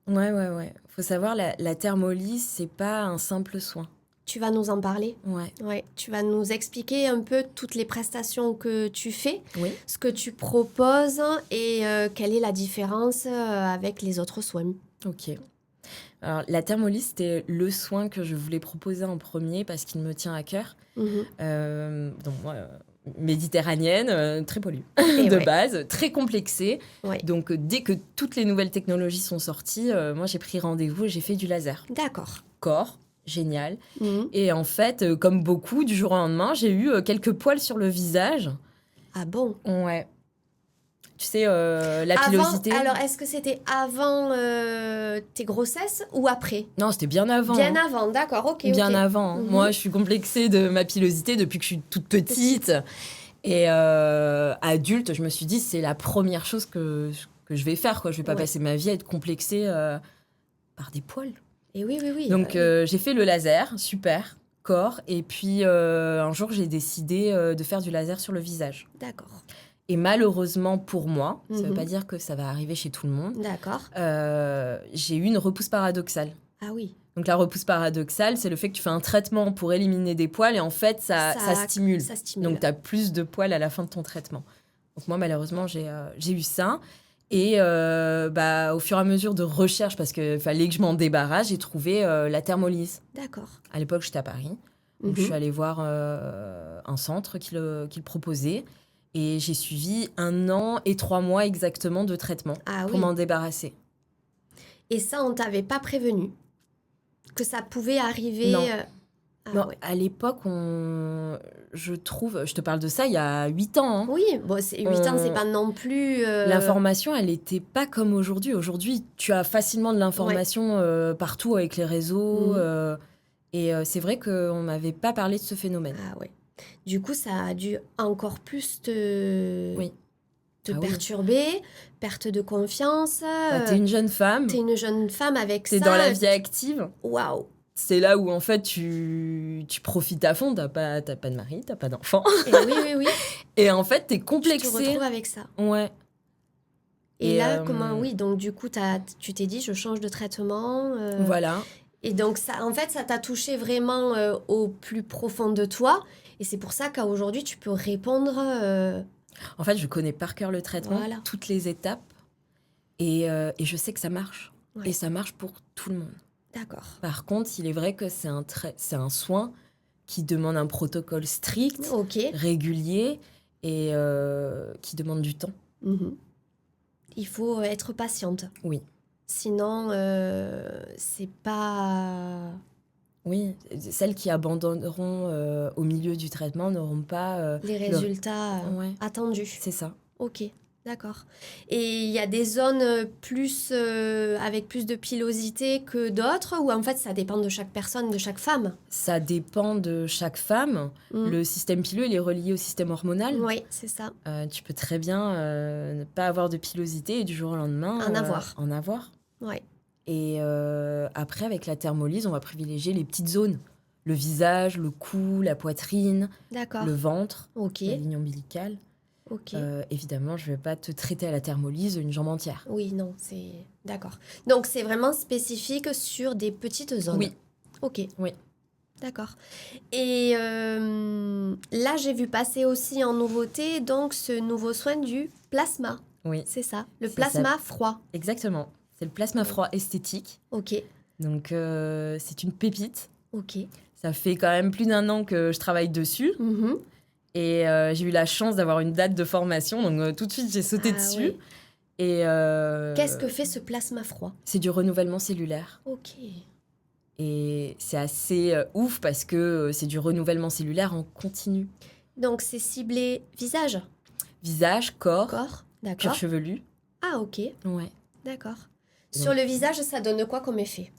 [SPEAKER 2] Ouais. Faut savoir, la thermolyse, c'est pas un simple soin.
[SPEAKER 1] Tu vas nous en parler.
[SPEAKER 2] Ouais.
[SPEAKER 1] Ouais, tu vas nous expliquer un peu toutes les prestations que tu fais,
[SPEAKER 2] Oui.
[SPEAKER 1] ce que tu proposes et quelle est la différence avec les autres soins.
[SPEAKER 2] Ok. Alors, la thermolyse, c'était le soin que je voulais proposer en premier parce qu'il me tient à cœur.
[SPEAKER 1] Mhm.
[SPEAKER 2] Donc, moi, méditerranéenne, très pollue
[SPEAKER 1] Et
[SPEAKER 2] de
[SPEAKER 1] ouais.
[SPEAKER 2] base, très complexée.
[SPEAKER 1] Ouais.
[SPEAKER 2] Donc, dès que toutes les nouvelles technologies sont sorties, moi, j'ai pris rendez-vous et j'ai fait du laser.
[SPEAKER 1] D'accord.
[SPEAKER 2] Corps, génial.
[SPEAKER 1] Mhm.
[SPEAKER 2] Et en fait, comme beaucoup, du jour au lendemain, j'ai eu quelques poils sur le visage.
[SPEAKER 1] Ah bon?
[SPEAKER 2] Ouais. Tu sais, la pilosité.
[SPEAKER 1] Alors, est-ce que c'était avant tes grossesses ou après?
[SPEAKER 2] Non, c'était bien avant.
[SPEAKER 1] Bien avant, d'accord, ok.
[SPEAKER 2] Bien
[SPEAKER 1] ok.
[SPEAKER 2] avant.
[SPEAKER 1] Mhm.
[SPEAKER 2] Moi, je suis complexée de ma pilosité depuis que je suis toute petite. Et adulte, je me suis dit, c'est la première chose que je vais faire. Quoi. Je vais pas
[SPEAKER 1] Ouais.
[SPEAKER 2] passer ma vie à être complexée par des poils.
[SPEAKER 1] Et oui.
[SPEAKER 2] Donc, j'ai fait le laser, super, corps. Et puis, un jour, j'ai décidé de faire du laser sur le visage.
[SPEAKER 1] D'accord.
[SPEAKER 2] Et malheureusement pour moi, ça veut
[SPEAKER 1] Mhm.
[SPEAKER 2] pas dire que ça va arriver chez tout le monde,
[SPEAKER 1] D'accord.
[SPEAKER 2] j'ai eu une repousse paradoxale.
[SPEAKER 1] Ah oui.
[SPEAKER 2] Donc la repousse paradoxale, c'est le fait que tu fais un traitement pour éliminer des poils et en fait, ça stimule.
[SPEAKER 1] Ça stimule.
[SPEAKER 2] Donc tu as plus de poils à la fin de ton traitement. Donc moi, malheureusement, j'ai eu ça. Et au fur et à mesure de recherche, parce qu'il fallait que je m'en débarrasse, j'ai trouvé la thermolyse.
[SPEAKER 1] D'accord.
[SPEAKER 2] À l'époque, j'étais à Paris. Donc je suis allée voir un centre qui le proposait. Et j'ai suivi 1 an et 3 mois exactement de traitement pour
[SPEAKER 1] oui.
[SPEAKER 2] m'en débarrasser.
[SPEAKER 1] Et ça, on t'avait pas prévenu que ça pouvait arriver.
[SPEAKER 2] Non. Non,
[SPEAKER 1] ouais.
[SPEAKER 2] à l'époque, je te parle de ça il y a 8 ans. Hein.
[SPEAKER 1] Oui, bon, 8 ans, c'est pas non plus.
[SPEAKER 2] L'information, elle n'était pas comme aujourd'hui. Aujourd'hui, tu as facilement de l'information partout avec les réseaux. Et c'est vrai qu'on m'avait pas parlé de ce phénomène.
[SPEAKER 1] Ah ouais. Du coup, ça a dû encore plus te perturber, perte de confiance.
[SPEAKER 2] T'es une jeune femme.
[SPEAKER 1] T'es une jeune femme avec ça.
[SPEAKER 2] T'es dans la vie active.
[SPEAKER 1] Waouh.
[SPEAKER 2] C'est là où, en fait, tu profites à fond. T'as pas de mari, t'as pas d'enfant.
[SPEAKER 1] Et oui.
[SPEAKER 2] Et en fait, t'es complexée.
[SPEAKER 1] Tu te retrouves avec ça.
[SPEAKER 2] Ouais.
[SPEAKER 1] Et là, comment... Oui, donc du coup, tu t'es dit, je change de traitement.
[SPEAKER 2] Voilà.
[SPEAKER 1] Et donc, ça, en fait, ça t'a touché vraiment au plus profond de toi. Et c'est pour ça qu'aujourd'hui, tu peux répondre...
[SPEAKER 2] En fait, je connais par cœur le traitement,
[SPEAKER 1] Voilà.
[SPEAKER 2] toutes les étapes, et je sais que ça marche.
[SPEAKER 1] Ouais.
[SPEAKER 2] Et ça marche pour tout le monde.
[SPEAKER 1] D'accord.
[SPEAKER 2] Par contre, il est vrai que c'est un soin qui demande un protocole strict,
[SPEAKER 1] Ok.
[SPEAKER 2] régulier, et qui demande du temps.
[SPEAKER 1] Mhm. Il faut être patiente.
[SPEAKER 2] Oui.
[SPEAKER 1] Sinon, c'est pas...
[SPEAKER 2] Oui, celles qui abandonneront au milieu du traitement n'auront pas...
[SPEAKER 1] les résultats
[SPEAKER 2] Ouais.
[SPEAKER 1] attendus.
[SPEAKER 2] C'est ça.
[SPEAKER 1] Ok, d'accord. Et il y a des zones plus avec plus de pilosité que d'autres, ou en fait ça dépend de chaque personne, de chaque femme?
[SPEAKER 2] Ça dépend de chaque femme. Le système pileux, il est relié au système hormonal.
[SPEAKER 1] Oui, c'est ça.
[SPEAKER 2] Tu peux très bien ne pas avoir de pilosité et du jour au lendemain...
[SPEAKER 1] En avoir.
[SPEAKER 2] Ouais. Et après, avec la thermolyse, on va privilégier les petites zones. Le visage, le cou, la poitrine,
[SPEAKER 1] D'accord.
[SPEAKER 2] le ventre,
[SPEAKER 1] Ok,
[SPEAKER 2] la ligne ombilicale.
[SPEAKER 1] ok.
[SPEAKER 2] Évidemment, je ne vais pas te traiter à la thermolyse une jambe entière.
[SPEAKER 1] Oui, non, c'est... D'accord. Donc c'est vraiment spécifique sur des petites zones?
[SPEAKER 2] Oui.
[SPEAKER 1] Ok.
[SPEAKER 2] Oui.
[SPEAKER 1] D'accord. Et là, j'ai vu passer aussi en nouveauté donc ce nouveau soin du plasma.
[SPEAKER 2] Oui.
[SPEAKER 1] C'est ça, le
[SPEAKER 2] C'est
[SPEAKER 1] plasma
[SPEAKER 2] ça.
[SPEAKER 1] froid.
[SPEAKER 2] Exactement. C'est le plasma froid esthétique.
[SPEAKER 1] Ok,
[SPEAKER 2] Donc, c'est une pépite.
[SPEAKER 1] ok.
[SPEAKER 2] Ça fait quand même plus d'1 an que je travaille dessus.
[SPEAKER 1] Mhm.
[SPEAKER 2] Et j'ai eu la chance d'avoir une date de formation. Donc, tout de suite, j'ai sauté dessus.
[SPEAKER 1] Oui.
[SPEAKER 2] Et
[SPEAKER 1] Qu'est-ce que fait ce plasma froid?
[SPEAKER 2] c'est du renouvellement cellulaire.
[SPEAKER 1] Ok,
[SPEAKER 2] Et c'est assez ouf parce que c'est du renouvellement cellulaire en continu.
[SPEAKER 1] donc c'est ciblé visage,
[SPEAKER 2] Visage, corps,
[SPEAKER 1] corps,
[SPEAKER 2] cuir
[SPEAKER 1] d'accord.
[SPEAKER 2] chevelu.
[SPEAKER 1] Ah ok,
[SPEAKER 2] Ouais.
[SPEAKER 1] d'accord.
[SPEAKER 2] Et
[SPEAKER 1] Sur
[SPEAKER 2] donc-
[SPEAKER 1] le visage, ça donne quoi comme effet?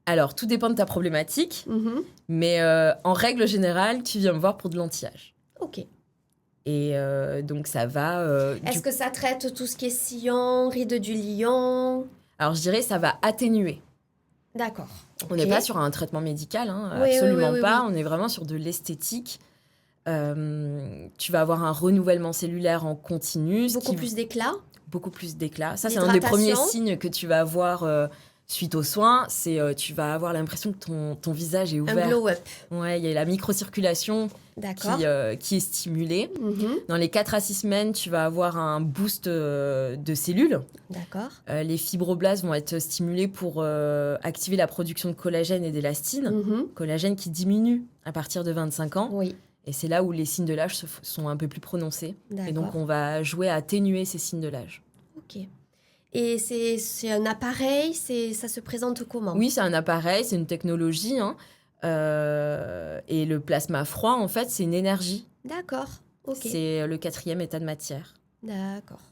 [SPEAKER 2] Alors, tout dépend de ta problématique.
[SPEAKER 1] Mhm.
[SPEAKER 2] Mais en règle générale, tu viens me voir pour de l'anti-âge.
[SPEAKER 1] Ok.
[SPEAKER 2] Et donc, ça va...
[SPEAKER 1] Est-ce que ça traite tout ce qui est sillon, rides du lion?
[SPEAKER 2] Alors, je dirais ça va atténuer.
[SPEAKER 1] D'accord.
[SPEAKER 2] On n'est
[SPEAKER 1] Ok.
[SPEAKER 2] pas sur un traitement médical, hein,
[SPEAKER 1] Oui,
[SPEAKER 2] absolument
[SPEAKER 1] oui,
[SPEAKER 2] pas.
[SPEAKER 1] oui.
[SPEAKER 2] On est vraiment sur de l'esthétique. Tu vas avoir un renouvellement cellulaire en continu.
[SPEAKER 1] Beaucoup plus d'éclat.
[SPEAKER 2] Beaucoup plus d'éclat. Ça, c'est un des premiers
[SPEAKER 1] L'hydratation.
[SPEAKER 2] signes que tu vas avoir suite aux soins. C'est tu vas avoir l'impression que ton visage est
[SPEAKER 1] Un
[SPEAKER 2] ouvert.
[SPEAKER 1] glow-up.
[SPEAKER 2] Ouais, il y a la microcirculation
[SPEAKER 1] D'accord.
[SPEAKER 2] qui est stimulée.
[SPEAKER 1] Mhm.
[SPEAKER 2] Dans les 4 à 6 semaines, tu vas avoir un boost de cellules.
[SPEAKER 1] D'accord.
[SPEAKER 2] Les fibroblastes vont être stimulés pour activer la production de collagène et d'élastine.
[SPEAKER 1] Mhm.
[SPEAKER 2] Collagène qui diminue à partir de 25 ans.
[SPEAKER 1] Oui.
[SPEAKER 2] Et c'est là où les signes de l'âge sont un peu plus prononcés. Et donc,
[SPEAKER 1] D'accord.
[SPEAKER 2] on va jouer à atténuer ces signes de l'âge.
[SPEAKER 1] Ok. Et c'est un appareil, ça se présente comment?
[SPEAKER 2] Oui, c'est un appareil, c'est une technologie. Hein. Et le plasma froid, en fait, c'est une énergie.
[SPEAKER 1] D'accord. Ok.
[SPEAKER 2] C'est le 4e état de matière.
[SPEAKER 1] D'accord.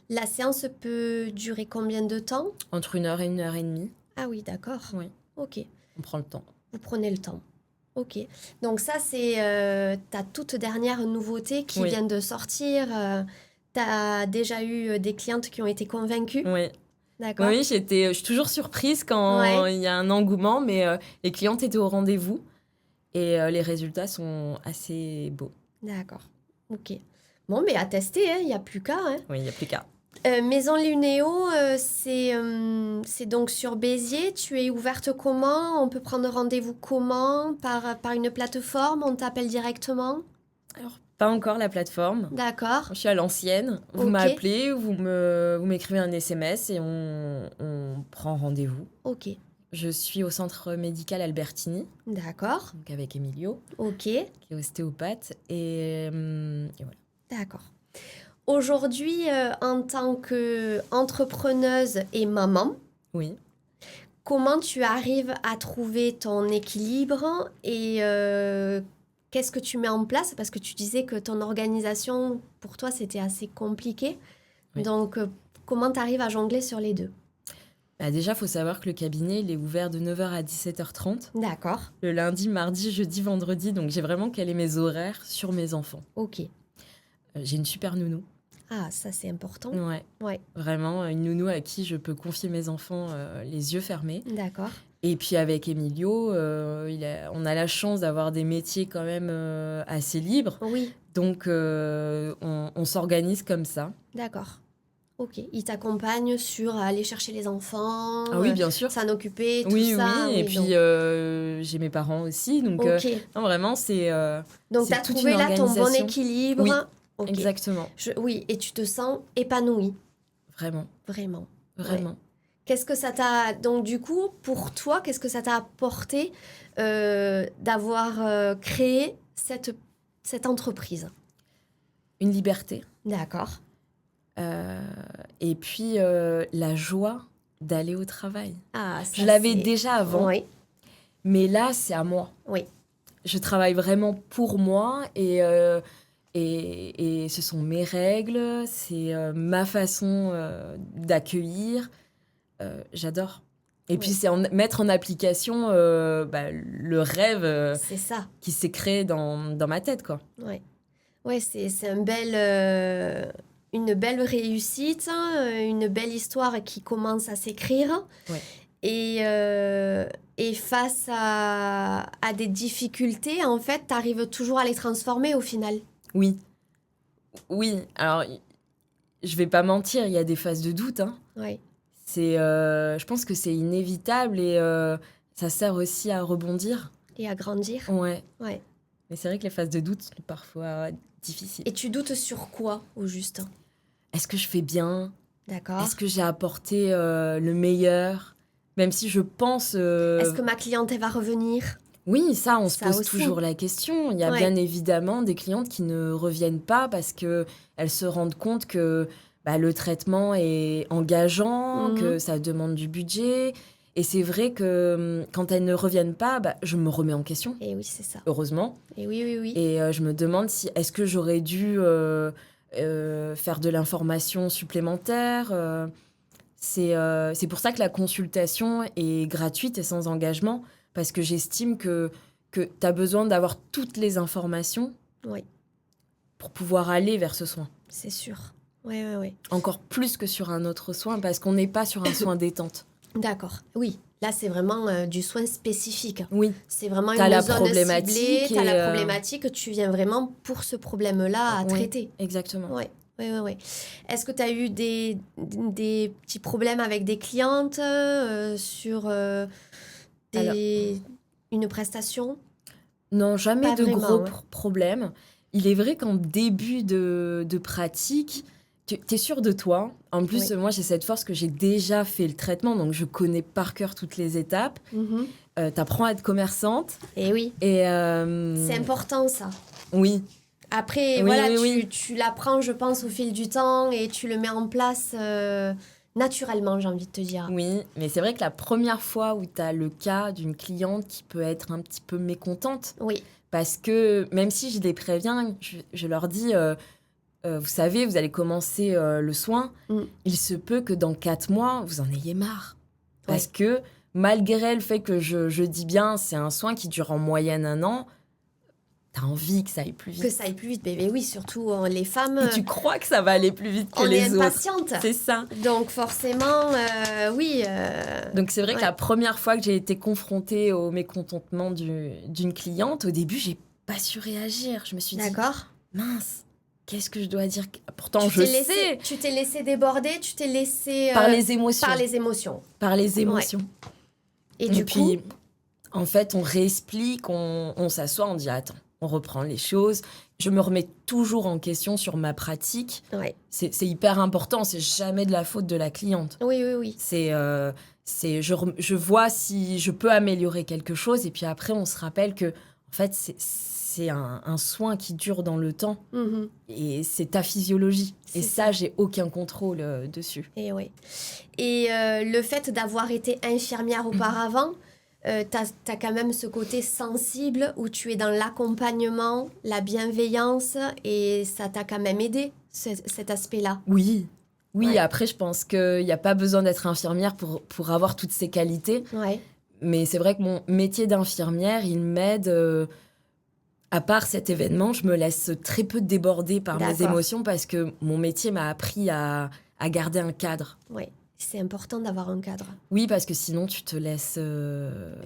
[SPEAKER 1] La séance peut durer combien de temps?
[SPEAKER 2] Entre 1 heure et 1 heure et demie,
[SPEAKER 1] Ah oui, d'accord.
[SPEAKER 2] Oui.
[SPEAKER 1] Ok.
[SPEAKER 2] on prend le temps.
[SPEAKER 1] Vous prenez le temps. Ok. Donc ça, c'est ta toute dernière nouveauté qui
[SPEAKER 2] Oui.
[SPEAKER 1] vient de sortir. Tu as déjà eu des clientes qui ont été convaincues?
[SPEAKER 2] Oui,
[SPEAKER 1] D'accord.
[SPEAKER 2] oui, je suis toujours surprise quand
[SPEAKER 1] Ouais.
[SPEAKER 2] il y a un engouement, mais les clientes étaient au rendez-vous et les résultats sont assez beaux.
[SPEAKER 1] D'accord. Ok. Bon, mais à tester, hein, il n'y a plus qu'à. Hein.
[SPEAKER 2] Oui, il n'y a plus qu'à.
[SPEAKER 1] Maison Lunéo, c'est donc sur Béziers. Tu es ouverte comment? On peut prendre rendez-vous comment? Par une plateforme? On t'appelle directement?
[SPEAKER 2] Alors, pas encore la plateforme.
[SPEAKER 1] D'accord.
[SPEAKER 2] Je suis à l'ancienne. Vous
[SPEAKER 1] Ok.
[SPEAKER 2] m'appelez, vous m'écrivez un SMS et on prend rendez-vous.
[SPEAKER 1] Ok.
[SPEAKER 2] Je suis au centre médical Albertini,
[SPEAKER 1] D'accord.
[SPEAKER 2] donc avec Emilio,
[SPEAKER 1] Ok.
[SPEAKER 2] qui est ostéopathe. Et voilà.
[SPEAKER 1] D'accord. Aujourd'hui, en tant qu'entrepreneuse et maman,
[SPEAKER 2] Oui.
[SPEAKER 1] comment tu arrives à trouver ton équilibre et qu'est-ce que tu mets en place? Parce que tu disais que ton organisation, pour toi, c'était assez compliqué.
[SPEAKER 2] Oui.
[SPEAKER 1] Donc, comment tu arrives à jongler sur les deux?
[SPEAKER 2] Bah déjà, il faut savoir que le cabinet, il est ouvert de 9 h à 17 h 30.
[SPEAKER 1] D'accord.
[SPEAKER 2] Le lundi, mardi, jeudi, vendredi. Donc, j'ai vraiment calé mes horaires sur mes enfants.
[SPEAKER 1] Ok.
[SPEAKER 2] J'ai une super nounou.
[SPEAKER 1] Ah, ça, c'est important.
[SPEAKER 2] Ouais.
[SPEAKER 1] Ouais.
[SPEAKER 2] Vraiment, une nounou à qui je peux confier mes enfants les yeux fermés.
[SPEAKER 1] D'accord.
[SPEAKER 2] Et puis avec Emilio, on a la chance d'avoir des métiers quand même assez libres.
[SPEAKER 1] Oui.
[SPEAKER 2] Donc, on s'organise comme ça.
[SPEAKER 1] D'accord. Ok, il t'accompagne sur aller chercher les enfants,
[SPEAKER 2] Ah oui, bien sûr.
[SPEAKER 1] s'en occuper, tout
[SPEAKER 2] Oui,
[SPEAKER 1] ça.
[SPEAKER 2] oui. Et
[SPEAKER 1] donc-
[SPEAKER 2] puis, j'ai mes parents aussi. Donc,
[SPEAKER 1] Ok,
[SPEAKER 2] non, vraiment,
[SPEAKER 1] donc
[SPEAKER 2] c'est
[SPEAKER 1] tu as
[SPEAKER 2] toute
[SPEAKER 1] trouvé
[SPEAKER 2] une
[SPEAKER 1] là ton bon
[SPEAKER 2] organisation.
[SPEAKER 1] équilibre.
[SPEAKER 2] Oui,
[SPEAKER 1] Ok.
[SPEAKER 2] exactement.
[SPEAKER 1] Oui, et tu te sens épanouie,
[SPEAKER 2] Vraiment,
[SPEAKER 1] vraiment.
[SPEAKER 2] vraiment.
[SPEAKER 1] Qu'est-ce que ça t'a... Donc du coup, pour toi, qu'est-ce que ça t'a apporté d'avoir créé cette entreprise?
[SPEAKER 2] Une liberté.
[SPEAKER 1] D'accord.
[SPEAKER 2] Euh, et puis, la joie d'aller au travail.
[SPEAKER 1] Ah,
[SPEAKER 2] Je
[SPEAKER 1] ça
[SPEAKER 2] l'avais
[SPEAKER 1] c'est...
[SPEAKER 2] déjà avant,
[SPEAKER 1] Oui,
[SPEAKER 2] mais là, c'est à moi.
[SPEAKER 1] oui.
[SPEAKER 2] Je travaille vraiment pour moi et ce sont mes règles, c'est ma façon d'accueillir. J'adore. Et
[SPEAKER 1] Oui.
[SPEAKER 2] puis, c'est mettre en application le rêve
[SPEAKER 1] C'est ça.
[SPEAKER 2] qui s'est créé dans ma tête, quoi.
[SPEAKER 1] Ouais, ouais, c'est une belle réussite, hein, une belle histoire qui commence à s'écrire.
[SPEAKER 2] Ouais.
[SPEAKER 1] Et face à des difficultés, en fait, tu arrives toujours à les transformer au final.
[SPEAKER 2] Oui. Oui, alors, je vais pas mentir, il y a des phases de doute, hein.
[SPEAKER 1] Ouais,
[SPEAKER 2] Je pense que c'est inévitable et ça sert aussi à rebondir.
[SPEAKER 1] et à grandir.
[SPEAKER 2] Ouais.
[SPEAKER 1] Ouais.
[SPEAKER 2] Mais c'est vrai que les phases de doute sont parfois difficiles.
[SPEAKER 1] Et tu doutes sur quoi, au juste?
[SPEAKER 2] Est-ce que je fais bien?
[SPEAKER 1] D'accord.
[SPEAKER 2] Est-ce que j'ai apporté le meilleur? Même si je pense...
[SPEAKER 1] Est-ce que ma cliente, elle va revenir?
[SPEAKER 2] Oui, ça, on se
[SPEAKER 1] Ça
[SPEAKER 2] pose
[SPEAKER 1] aussi.
[SPEAKER 2] toujours la question. Il y a
[SPEAKER 1] Ouais.
[SPEAKER 2] bien évidemment des clientes qui ne reviennent pas parce qu'elles se rendent compte que le traitement est engageant,
[SPEAKER 1] Mhm.
[SPEAKER 2] que ça demande du budget. Et c'est vrai que quand elles ne reviennent pas, je me remets en question,
[SPEAKER 1] Et oui, c'est ça.
[SPEAKER 2] heureusement.
[SPEAKER 1] Et oui, oui, oui.
[SPEAKER 2] Et je me demande si est-ce que j'aurais dû faire de l'information supplémentaire. C'est pour ça que la consultation est gratuite et sans engagement, parce que j'estime que tu as besoin d'avoir toutes les informations
[SPEAKER 1] Oui,
[SPEAKER 2] pour pouvoir aller vers ce soin.
[SPEAKER 1] c'est sûr. Oui, oui, oui.
[SPEAKER 2] Encore plus que sur un autre soin, parce qu'on n'est pas sur un soin détente.
[SPEAKER 1] D'accord. Oui, là, c'est vraiment du soin spécifique.
[SPEAKER 2] Oui,
[SPEAKER 1] C'est vraiment
[SPEAKER 2] T'as
[SPEAKER 1] une
[SPEAKER 2] la
[SPEAKER 1] zone
[SPEAKER 2] problématique
[SPEAKER 1] ciblée, tu as
[SPEAKER 2] et,
[SPEAKER 1] la problématique, tu viens vraiment pour ce problème-là à
[SPEAKER 2] oui,
[SPEAKER 1] traiter.
[SPEAKER 2] exactement.
[SPEAKER 1] Oui, oui, oui, oui. Est-ce que tu as eu des petits problèmes avec des clientes sur une prestation?
[SPEAKER 2] Non, jamais
[SPEAKER 1] Pas
[SPEAKER 2] de
[SPEAKER 1] vraiment,
[SPEAKER 2] gros
[SPEAKER 1] hein.
[SPEAKER 2] problèmes. Il est vrai qu'en début de pratique, tu es sûr de toi. En plus,
[SPEAKER 1] Oui.
[SPEAKER 2] moi, j'ai cette force que j'ai déjà fait le traitement, donc je connais par cœur toutes les étapes. T'apprends à être commerçante.
[SPEAKER 1] Et oui,
[SPEAKER 2] Et
[SPEAKER 1] c'est important ça.
[SPEAKER 2] oui,
[SPEAKER 1] Après,
[SPEAKER 2] Oui,
[SPEAKER 1] voilà,
[SPEAKER 2] oui.
[SPEAKER 1] tu l'apprends, je pense, au fil du temps et tu le mets en place naturellement, j'ai envie de te dire.
[SPEAKER 2] oui. Mais c'est vrai que la première fois où tu as le cas d'une cliente qui peut être un petit peu mécontente,
[SPEAKER 1] Oui,
[SPEAKER 2] parce que même si je les préviens, je leur dis, vous savez, vous allez commencer le soin,
[SPEAKER 1] Mm.
[SPEAKER 2] il se peut que dans 4 mois, vous en ayez marre. Parce
[SPEAKER 1] Ouais.
[SPEAKER 2] que malgré le fait que je dis bien, c'est un soin qui dure en moyenne 1 an, t'as envie que ça aille plus vite.
[SPEAKER 1] Que ça aille plus vite, bébé. Oui, surtout les femmes,
[SPEAKER 2] Et tu crois que ça va aller plus vite que
[SPEAKER 1] on est
[SPEAKER 2] les autres.
[SPEAKER 1] impatiente.
[SPEAKER 2] C'est ça.
[SPEAKER 1] Donc forcément, oui.
[SPEAKER 2] Donc c'est vrai que
[SPEAKER 1] Ouais.
[SPEAKER 2] la première fois que j'ai été confrontée au mécontentement d'une cliente, au début, j'ai pas su réagir. Je me suis dit,
[SPEAKER 1] D'accord.
[SPEAKER 2] mince, qu'est-ce que je dois dire? Pourtant, je sais.
[SPEAKER 1] Tu t'es laissé déborder, tu t'es laissé
[SPEAKER 2] Par les émotions.
[SPEAKER 1] par les émotions.
[SPEAKER 2] Par les émotions.
[SPEAKER 1] Et du coup,
[SPEAKER 2] puis, en fait, on réexplique, on s'assoit, on dit, attends, on reprend les choses. Je me remets toujours en question sur ma pratique.
[SPEAKER 1] ouais.
[SPEAKER 2] C'est hyper important, c'est jamais de la faute de la cliente.
[SPEAKER 1] Oui, oui, oui.
[SPEAKER 2] Je vois si je peux améliorer quelque chose et puis après on se rappelle que en fait c'est un soin qui dure dans le temps
[SPEAKER 1] Mhm.
[SPEAKER 2] et c'est ta physiologie et
[SPEAKER 1] C'est
[SPEAKER 2] ça j'ai aucun contrôle dessus.
[SPEAKER 1] Et oui. Et le fait d'avoir été infirmière auparavant, t'as quand même ce côté sensible où tu es dans l'accompagnement, la bienveillance et ça t'a quand même aidé, cet aspect-là.
[SPEAKER 2] Oui,
[SPEAKER 1] Ouais.
[SPEAKER 2] après je pense qu'il n'y a pas besoin d'être infirmière pour avoir toutes ces qualités,
[SPEAKER 1] Ouais.
[SPEAKER 2] mais c'est vrai que mon métier d'infirmière il m'aide. À part cet événement, je me laisse très peu déborder par mes
[SPEAKER 1] D'accord.
[SPEAKER 2] émotions parce que mon métier m'a appris à garder un cadre.
[SPEAKER 1] Ouais. C'est important d'avoir un cadre.
[SPEAKER 2] Oui, parce que sinon, tu te laisses...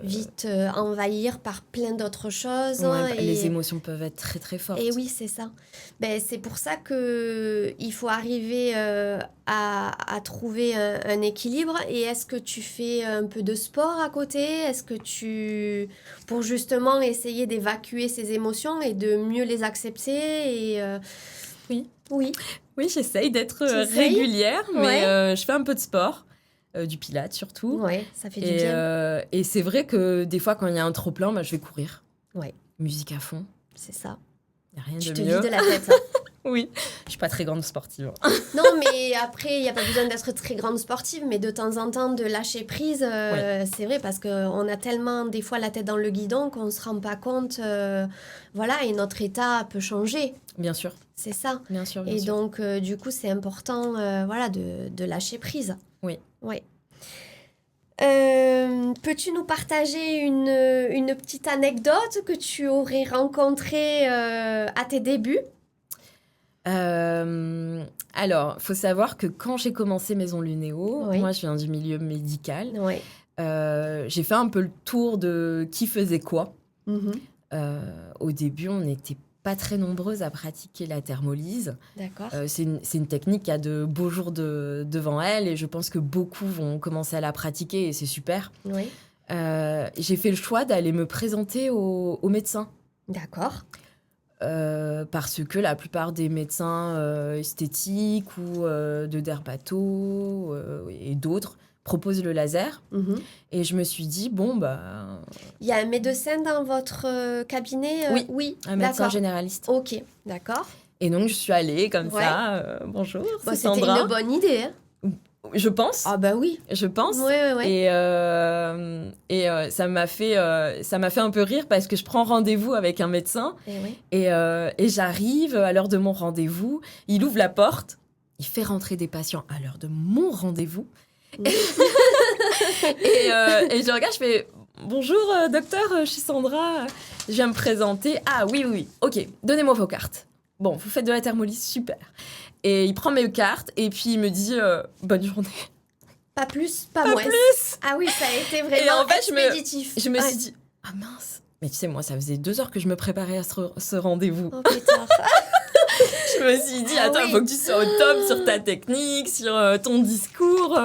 [SPEAKER 1] Vite envahir par plein d'autres choses.
[SPEAKER 2] Ouais, les émotions peuvent être très, très fortes.
[SPEAKER 1] Et oui, c'est ça. C'est pour ça qu'il faut arriver à trouver un équilibre. Et est-ce que tu fais un peu de sport à côté? Est-ce que pour justement essayer d'évacuer ces émotions et de mieux les accepter
[SPEAKER 2] Oui.
[SPEAKER 1] Oui.
[SPEAKER 2] Oui, j'essaye d'être régulière, mais je fais un peu de sport, du pilates surtout.
[SPEAKER 1] Ouais, ça fait du bien.
[SPEAKER 2] Et c'est vrai que des fois, quand il y a un trop-plein, je vais courir.
[SPEAKER 1] Ouais.
[SPEAKER 2] Musique à fond.
[SPEAKER 1] C'est ça.
[SPEAKER 2] Il n'y a rien
[SPEAKER 1] Tu
[SPEAKER 2] de
[SPEAKER 1] te
[SPEAKER 2] mieux.
[SPEAKER 1] vides la tête.
[SPEAKER 2] Oui, je suis pas très grande sportive.
[SPEAKER 1] Non, mais après, il n'y a pas besoin d'être très grande sportive, mais de temps en temps, de lâcher prise, c'est vrai, parce qu'on a tellement, des fois, la tête dans le guidon qu'on ne se rend pas compte, et notre état peut changer.
[SPEAKER 2] Bien sûr.
[SPEAKER 1] C'est ça.
[SPEAKER 2] Bien sûr, bien
[SPEAKER 1] Et
[SPEAKER 2] sûr.
[SPEAKER 1] donc, du coup, c'est important, de lâcher prise.
[SPEAKER 2] Oui.
[SPEAKER 1] Ouais. Peux-tu nous partager une petite anecdote que tu aurais rencontrée à tes débuts?
[SPEAKER 2] Alors, faut savoir que quand j'ai commencé Maison Lunéo,
[SPEAKER 1] Oui.
[SPEAKER 2] moi je viens du milieu médical,
[SPEAKER 1] Oui.
[SPEAKER 2] j'ai fait un peu le tour de qui faisait quoi.
[SPEAKER 1] Mhm.
[SPEAKER 2] Au début, on n'était pas très nombreuses à pratiquer la thermolyse.
[SPEAKER 1] D'accord.
[SPEAKER 2] C'est une technique qui a de beaux jours devant elle et je pense que beaucoup vont commencer à la pratiquer et c'est super.
[SPEAKER 1] Oui.
[SPEAKER 2] J'ai fait le choix d'aller me présenter au médecin.
[SPEAKER 1] D'accord.
[SPEAKER 2] Parce que la plupart des médecins esthétiques ou de dermato et d'autres proposent le laser.
[SPEAKER 1] Mhm.
[SPEAKER 2] Et je me suis dit, bon, bah...
[SPEAKER 1] Il y a un médecin dans votre cabinet?
[SPEAKER 2] Oui, un médecin généraliste.
[SPEAKER 1] Ok, d'accord.
[SPEAKER 2] Et donc, je suis allée comme
[SPEAKER 1] Ouais.
[SPEAKER 2] ça. Bonjour, c'est
[SPEAKER 1] C'était
[SPEAKER 2] Sandra.
[SPEAKER 1] une bonne idée, hein?
[SPEAKER 2] Je pense.
[SPEAKER 1] Ah bah oui.
[SPEAKER 2] Je pense.
[SPEAKER 1] Ouais.
[SPEAKER 2] Et ça m'a fait un peu rire parce que je prends rendez-vous avec un médecin et j'arrive à l'heure de mon rendez-vous. Il ouvre la porte, il fait rentrer des patients à l'heure de mon rendez-vous. Et je regarde, je fais bonjour docteur, je suis Sandra, je viens me présenter. Ah oui, ok, donnez-moi vos cartes. Bon, vous faites de la thermolyse, super. Et il prend mes cartes et puis il me dit bonne journée.
[SPEAKER 1] Pas plus, pas moins.
[SPEAKER 2] Plus.
[SPEAKER 1] Ah oui, ça a été vraiment
[SPEAKER 2] et en fait,
[SPEAKER 1] expéditif.
[SPEAKER 2] Je me suis dit ah mince. Mais tu sais, moi, ça faisait 2 heures que je me préparais à ce rendez-vous.
[SPEAKER 1] Oh putain.
[SPEAKER 2] Je me suis dit, attends, il faut que tu sois au top sur ta technique, sur ton discours.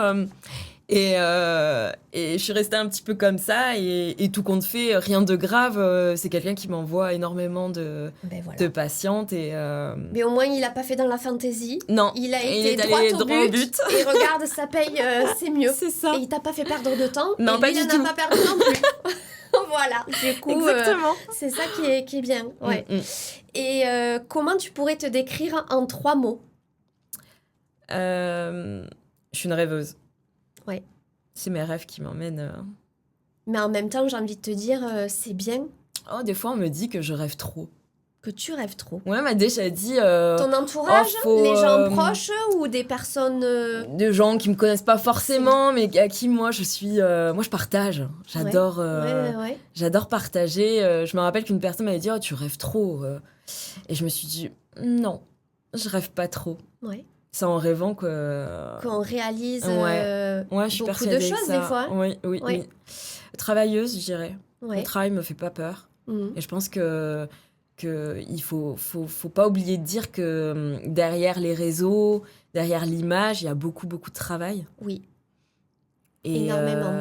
[SPEAKER 2] Et je suis restée un petit peu comme ça. Et tout compte fait, rien de grave. C'est quelqu'un qui m'envoie énormément de patientes.
[SPEAKER 1] Mais au moins, il n'a pas fait dans la fantaisie.
[SPEAKER 2] Non.
[SPEAKER 1] Il a été droit au but. Et regarde, ça paye, c'est mieux.
[SPEAKER 2] C'est ça.
[SPEAKER 1] Et il t'a pas fait perdre de temps.
[SPEAKER 2] Non,
[SPEAKER 1] et
[SPEAKER 2] pas
[SPEAKER 1] lui,
[SPEAKER 2] du
[SPEAKER 1] il
[SPEAKER 2] tout.
[SPEAKER 1] n'a pas perdu non plus. Voilà, du coup,
[SPEAKER 2] exactement.
[SPEAKER 1] C'est ça qui est bien. Ouais. Et comment tu pourrais te décrire en 3 mots?
[SPEAKER 2] Je suis une rêveuse.
[SPEAKER 1] Ouais.
[SPEAKER 2] C'est mes rêves qui m'emmènent.
[SPEAKER 1] Mais en même temps, j'ai envie de te dire, c'est bien.
[SPEAKER 2] Oh, des fois, on me dit que je rêve trop.
[SPEAKER 1] Que tu rêves trop.
[SPEAKER 2] Ouais, on m'a déjà dit...
[SPEAKER 1] Ton entourage, les gens proches ou des personnes...
[SPEAKER 2] Des gens qui me connaissent pas forcément, mais à qui moi je suis... moi je partage. J'adore j'adore partager. Je me rappelle qu'une personne m'avait dit « Oh, tu rêves trop ». Et je me suis dit « Non, je rêve pas trop ».
[SPEAKER 1] Ouais.
[SPEAKER 2] C'est en rêvant qu'on
[SPEAKER 1] réalise
[SPEAKER 2] je suis
[SPEAKER 1] beaucoup de choses des fois.
[SPEAKER 2] Oui. Travailleuse, je dirais.
[SPEAKER 1] Ouais.
[SPEAKER 2] Le travail me fait pas peur. Et je pense que il faut pas oublier de dire que derrière les réseaux, derrière l'image, il y a beaucoup de travail.
[SPEAKER 1] Oui.
[SPEAKER 2] Et,
[SPEAKER 1] énormément.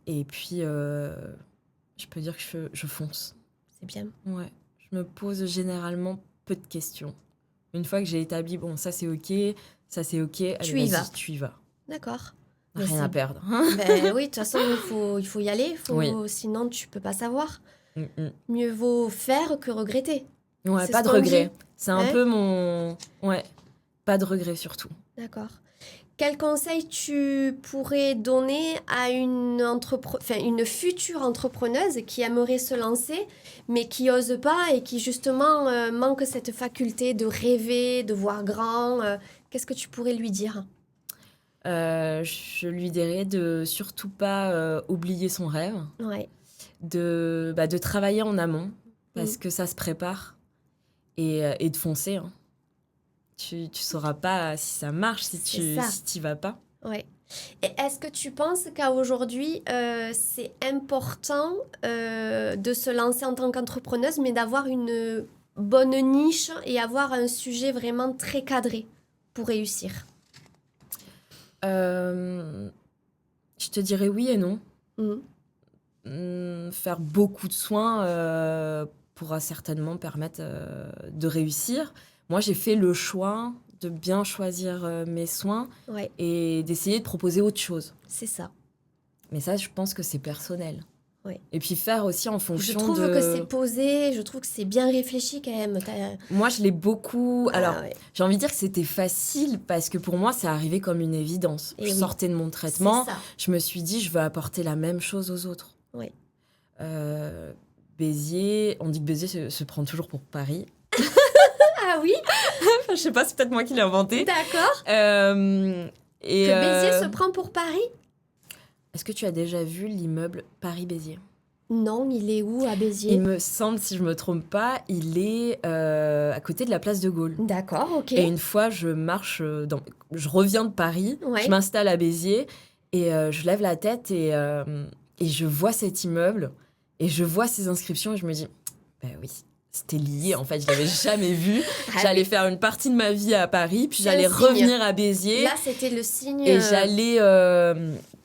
[SPEAKER 2] Et puis, je peux dire que je fonce.
[SPEAKER 1] C'est bien.
[SPEAKER 2] Ouais. Je me pose généralement peu de questions. Une fois que j'ai établi, bon, ça c'est ok, allez,
[SPEAKER 1] tu y vas.
[SPEAKER 2] Tu y vas.
[SPEAKER 1] D'accord.
[SPEAKER 2] Rien à perdre.
[SPEAKER 1] Oui, de toute façon, il faut y aller. Sinon, tu peux pas savoir. Mieux vaut faire que regretter.
[SPEAKER 2] Ouais, pas de regret. C'est un peu mon... Ouais, pas de regret surtout.
[SPEAKER 1] D'accord. Quel conseil tu pourrais donner à une future entrepreneuse qui aimerait se lancer, mais qui n'ose pas et qui justement manque cette faculté de rêver, de voir grand? Qu'est-ce que tu pourrais lui dire?
[SPEAKER 2] Je lui dirais de surtout pas oublier son rêve.
[SPEAKER 1] Ouais.
[SPEAKER 2] De travailler en amont, parce que ça se prépare, et de foncer. Hein. Tu sauras pas si ça marche si tu y vas pas.
[SPEAKER 1] Ouais. Et est-ce que tu penses qu'à aujourd'hui, c'est important de se lancer en tant qu'entrepreneuse, mais d'avoir une bonne niche et avoir un sujet vraiment très cadré pour réussir?
[SPEAKER 2] Je te dirais oui et non. Faire beaucoup de soins pourra certainement permettre de réussir. Moi, j'ai fait le choix de bien choisir mes soins
[SPEAKER 1] Ouais,
[SPEAKER 2] et d'essayer de proposer autre chose.
[SPEAKER 1] c'est ça.
[SPEAKER 2] Mais ça, je pense que c'est personnel.
[SPEAKER 1] Ouais.
[SPEAKER 2] Et puis faire aussi en
[SPEAKER 1] Je
[SPEAKER 2] fonction
[SPEAKER 1] trouve
[SPEAKER 2] de...
[SPEAKER 1] que c'est posé, je trouve que c'est bien réfléchi quand même.
[SPEAKER 2] Moi, je l'ai beaucoup... Alors,
[SPEAKER 1] ouais.
[SPEAKER 2] j'ai envie de dire que c'était facile parce que pour moi, c'est arrivé comme une évidence.
[SPEAKER 1] Et
[SPEAKER 2] je
[SPEAKER 1] oui.
[SPEAKER 2] sortais de mon
[SPEAKER 1] C'est
[SPEAKER 2] traitement,
[SPEAKER 1] ça.
[SPEAKER 2] je me suis dit, je veux apporter la même chose aux autres.
[SPEAKER 1] Ouais.
[SPEAKER 2] Béziers, on dit que Béziers se prend toujours pour Paris.
[SPEAKER 1] Ah oui,
[SPEAKER 2] Je sais pas, c'est peut-être moi qui l'ai inventé.
[SPEAKER 1] d'accord.
[SPEAKER 2] Et
[SPEAKER 1] Que Béziers se prend pour Paris?
[SPEAKER 2] Est-ce que tu as déjà vu l'immeuble Paris-Béziers?
[SPEAKER 1] Non, il est où à Béziers?
[SPEAKER 2] Il me semble, si je me trompe pas, il est à côté de la place de Gaulle.
[SPEAKER 1] D'accord, ok.
[SPEAKER 2] Et une fois, je reviens de Paris,
[SPEAKER 1] Ouais.
[SPEAKER 2] je m'installe à Béziers et je lève la tête et je vois cet immeuble et je vois ces inscriptions et je me dis, ben oui, c'était lié. En fait, je l'avais jamais vu. J'allais faire une partie de ma vie à Paris, puis
[SPEAKER 1] C'est
[SPEAKER 2] j'allais
[SPEAKER 1] un signe.
[SPEAKER 2] revenir à Béziers
[SPEAKER 1] Là, c'était le signe.
[SPEAKER 2] et j'allais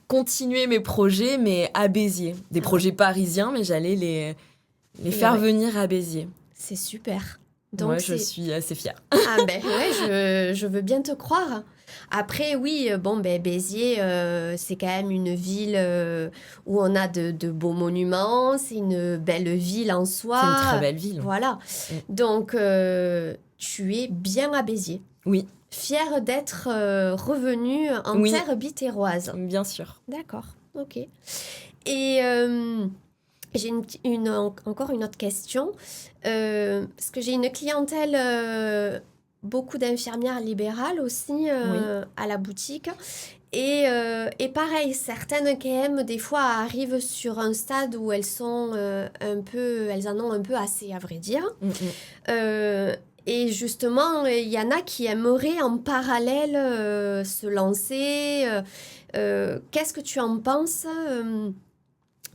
[SPEAKER 2] continuer mes projets, mais à Béziers. Des projets parisiens, mais j'allais les faire
[SPEAKER 1] ouais.
[SPEAKER 2] venir à Béziers.
[SPEAKER 1] C'est super. Donc,
[SPEAKER 2] Moi, je suis assez fière.
[SPEAKER 1] Ah ben ouais, je veux bien te croire. Après, oui, bon, ben Béziers, c'est quand même une ville où on a de beaux monuments. C'est une belle ville en soi.
[SPEAKER 2] C'est une très belle ville.
[SPEAKER 1] Voilà. Donc, tu es bien à Béziers.
[SPEAKER 2] Oui.
[SPEAKER 1] Fière d'être revenue en
[SPEAKER 2] Oui.
[SPEAKER 1] terre bitéroise.
[SPEAKER 2] Bien sûr.
[SPEAKER 1] D'accord, ok. Et j'ai encore une autre question. Parce que j'ai une clientèle, beaucoup d'infirmières libérales aussi à la boutique. Et pareil, certaines quand même, des fois, arrivent sur un stade où elles sont elles en ont un peu assez, à vrai dire. Et justement, il y en a qui aimeraient en parallèle se lancer. Qu'est-ce que tu en penses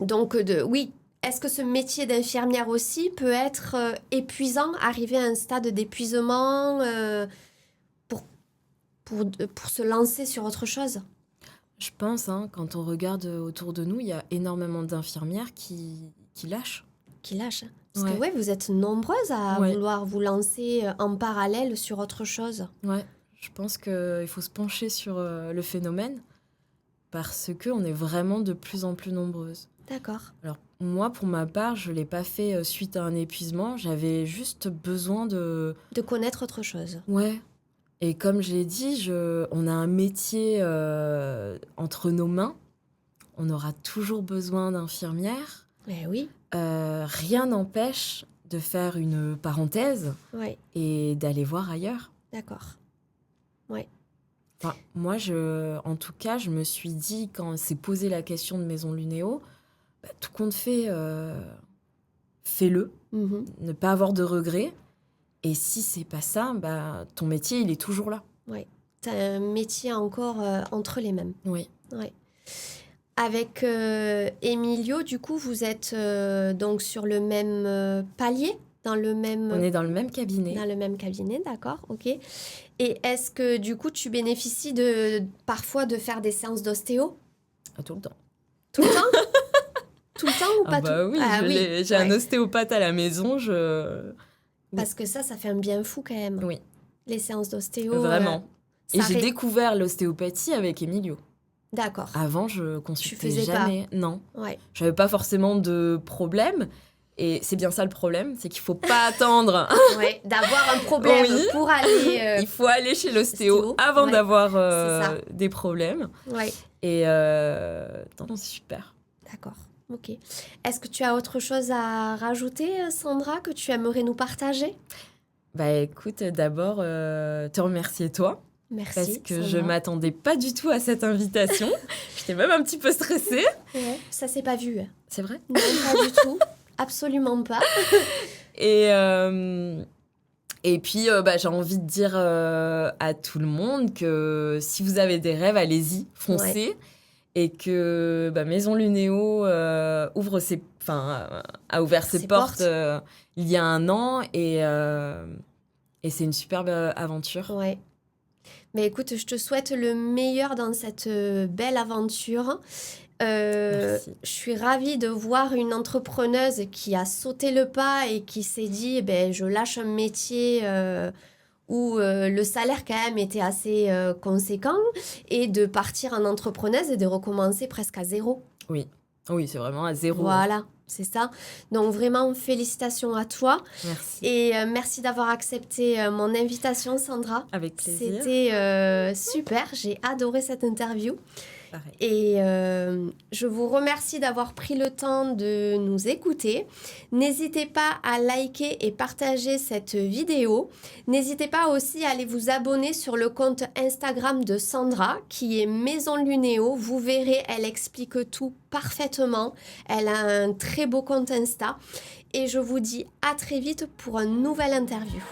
[SPEAKER 1] donc, oui, est-ce que ce métier d'infirmière aussi peut être épuisant, arriver à un stade d'épuisement pour se lancer sur autre chose?
[SPEAKER 2] Je pense, quand on regarde autour de nous, il y a énormément d'infirmières qui lâchent.
[SPEAKER 1] Qui lâchent. Parce que ouais, vous êtes nombreuses à vouloir vous lancer en parallèle sur autre chose.
[SPEAKER 2] Ouais, je pense qu'il faut se pencher sur le phénomène parce qu'on est vraiment de plus en plus nombreuses.
[SPEAKER 1] D'accord.
[SPEAKER 2] Alors, moi, pour ma part, je ne l'ai pas fait suite à un épuisement. J'avais juste besoin de
[SPEAKER 1] connaître autre chose.
[SPEAKER 2] Ouais. Et comme je l'ai dit, on a un métier entre nos mains. On aura toujours besoin d'infirmières.
[SPEAKER 1] Eh oui.
[SPEAKER 2] Rien n'empêche de faire une parenthèse et d'aller voir ailleurs.
[SPEAKER 1] D'accord. Ouais.
[SPEAKER 2] Enfin, moi, en tout cas, je me suis dit, quand s'est posé la question de Maison Lunéo, tout compte fait, fais-le. Ne pas avoir de regrets. Et si c'est pas ça, ton métier, il est toujours là.
[SPEAKER 1] Oui. T'as un métier encore entre les mêmes.
[SPEAKER 2] Oui.
[SPEAKER 1] Ouais. Avec Emilio, du coup, vous êtes donc sur le même palier,
[SPEAKER 2] On est dans le même cabinet.
[SPEAKER 1] Dans le même cabinet, d'accord, ok. Et est-ce que, du coup, tu bénéficies parfois de faire des séances d'ostéo?
[SPEAKER 2] Tout le temps.
[SPEAKER 1] Tout le temps? Tout le temps ou pas tout?
[SPEAKER 2] Oui, j'ai un ostéopathe à la maison.
[SPEAKER 1] Parce que ça fait un bien fou quand même.
[SPEAKER 2] Oui.
[SPEAKER 1] Les séances d'ostéo.
[SPEAKER 2] Vraiment. Et j'ai découvert l'ostéopathie avec Emilio.
[SPEAKER 1] D'accord.
[SPEAKER 2] Avant, je consultais
[SPEAKER 1] tu faisais
[SPEAKER 2] jamais.
[SPEAKER 1] Pas.
[SPEAKER 2] Non.
[SPEAKER 1] Ouais.
[SPEAKER 2] J'avais pas forcément de problème. Et c'est bien ça le problème, c'est qu'il faut pas attendre
[SPEAKER 1] d'avoir un problème pour aller...
[SPEAKER 2] Il faut aller chez l'ostéo avant d'avoir des problèmes.
[SPEAKER 1] Ouais.
[SPEAKER 2] Et non, c'est super.
[SPEAKER 1] D'accord. Ok. Est-ce que tu as autre chose à rajouter, Sandra, que tu aimerais nous partager?
[SPEAKER 2] Écoute, d'abord, te remercier toi.
[SPEAKER 1] Merci.
[SPEAKER 2] Parce que
[SPEAKER 1] Sandra.
[SPEAKER 2] je m'attendais pas du tout à cette invitation. J'étais même un petit peu stressée.
[SPEAKER 1] Ouais, ça s'est pas vu.
[SPEAKER 2] C'est vrai?
[SPEAKER 1] Non, pas du tout. Absolument pas.
[SPEAKER 2] Et Et puis, j'ai envie de dire à tout le monde que si vous avez des rêves, allez-y, foncez.
[SPEAKER 1] Ouais.
[SPEAKER 2] Et que Maison Lunéo a ouvert ses portes il y a un an. Et c'est une superbe aventure.
[SPEAKER 1] Ouais. Mais écoute, je te souhaite le meilleur dans cette belle aventure.
[SPEAKER 2] Merci.
[SPEAKER 1] Je suis ravie de voir une entrepreneuse qui a sauté le pas et qui s'est dit, je lâche un métier où le salaire quand même était assez conséquent et de partir en entrepreneuse et de recommencer presque à zéro.
[SPEAKER 2] Oui, c'est vraiment à zéro.
[SPEAKER 1] Voilà, c'est ça. Donc vraiment, félicitations à toi.
[SPEAKER 2] Merci.
[SPEAKER 1] Et merci d'avoir accepté mon invitation, Sandra.
[SPEAKER 2] Avec plaisir.
[SPEAKER 1] C'était super, j'ai adoré cette interview.
[SPEAKER 2] Pareil.
[SPEAKER 1] Et je vous remercie d'avoir pris le temps de nous écouter. N'hésitez pas à liker et partager cette vidéo. N'hésitez pas aussi à aller vous abonner sur le compte Instagram de Sandra, qui est Maison Lunéo. Vous verrez, elle explique tout parfaitement. Elle a un très beau compte Insta. Et je vous dis à très vite pour une nouvelle interview.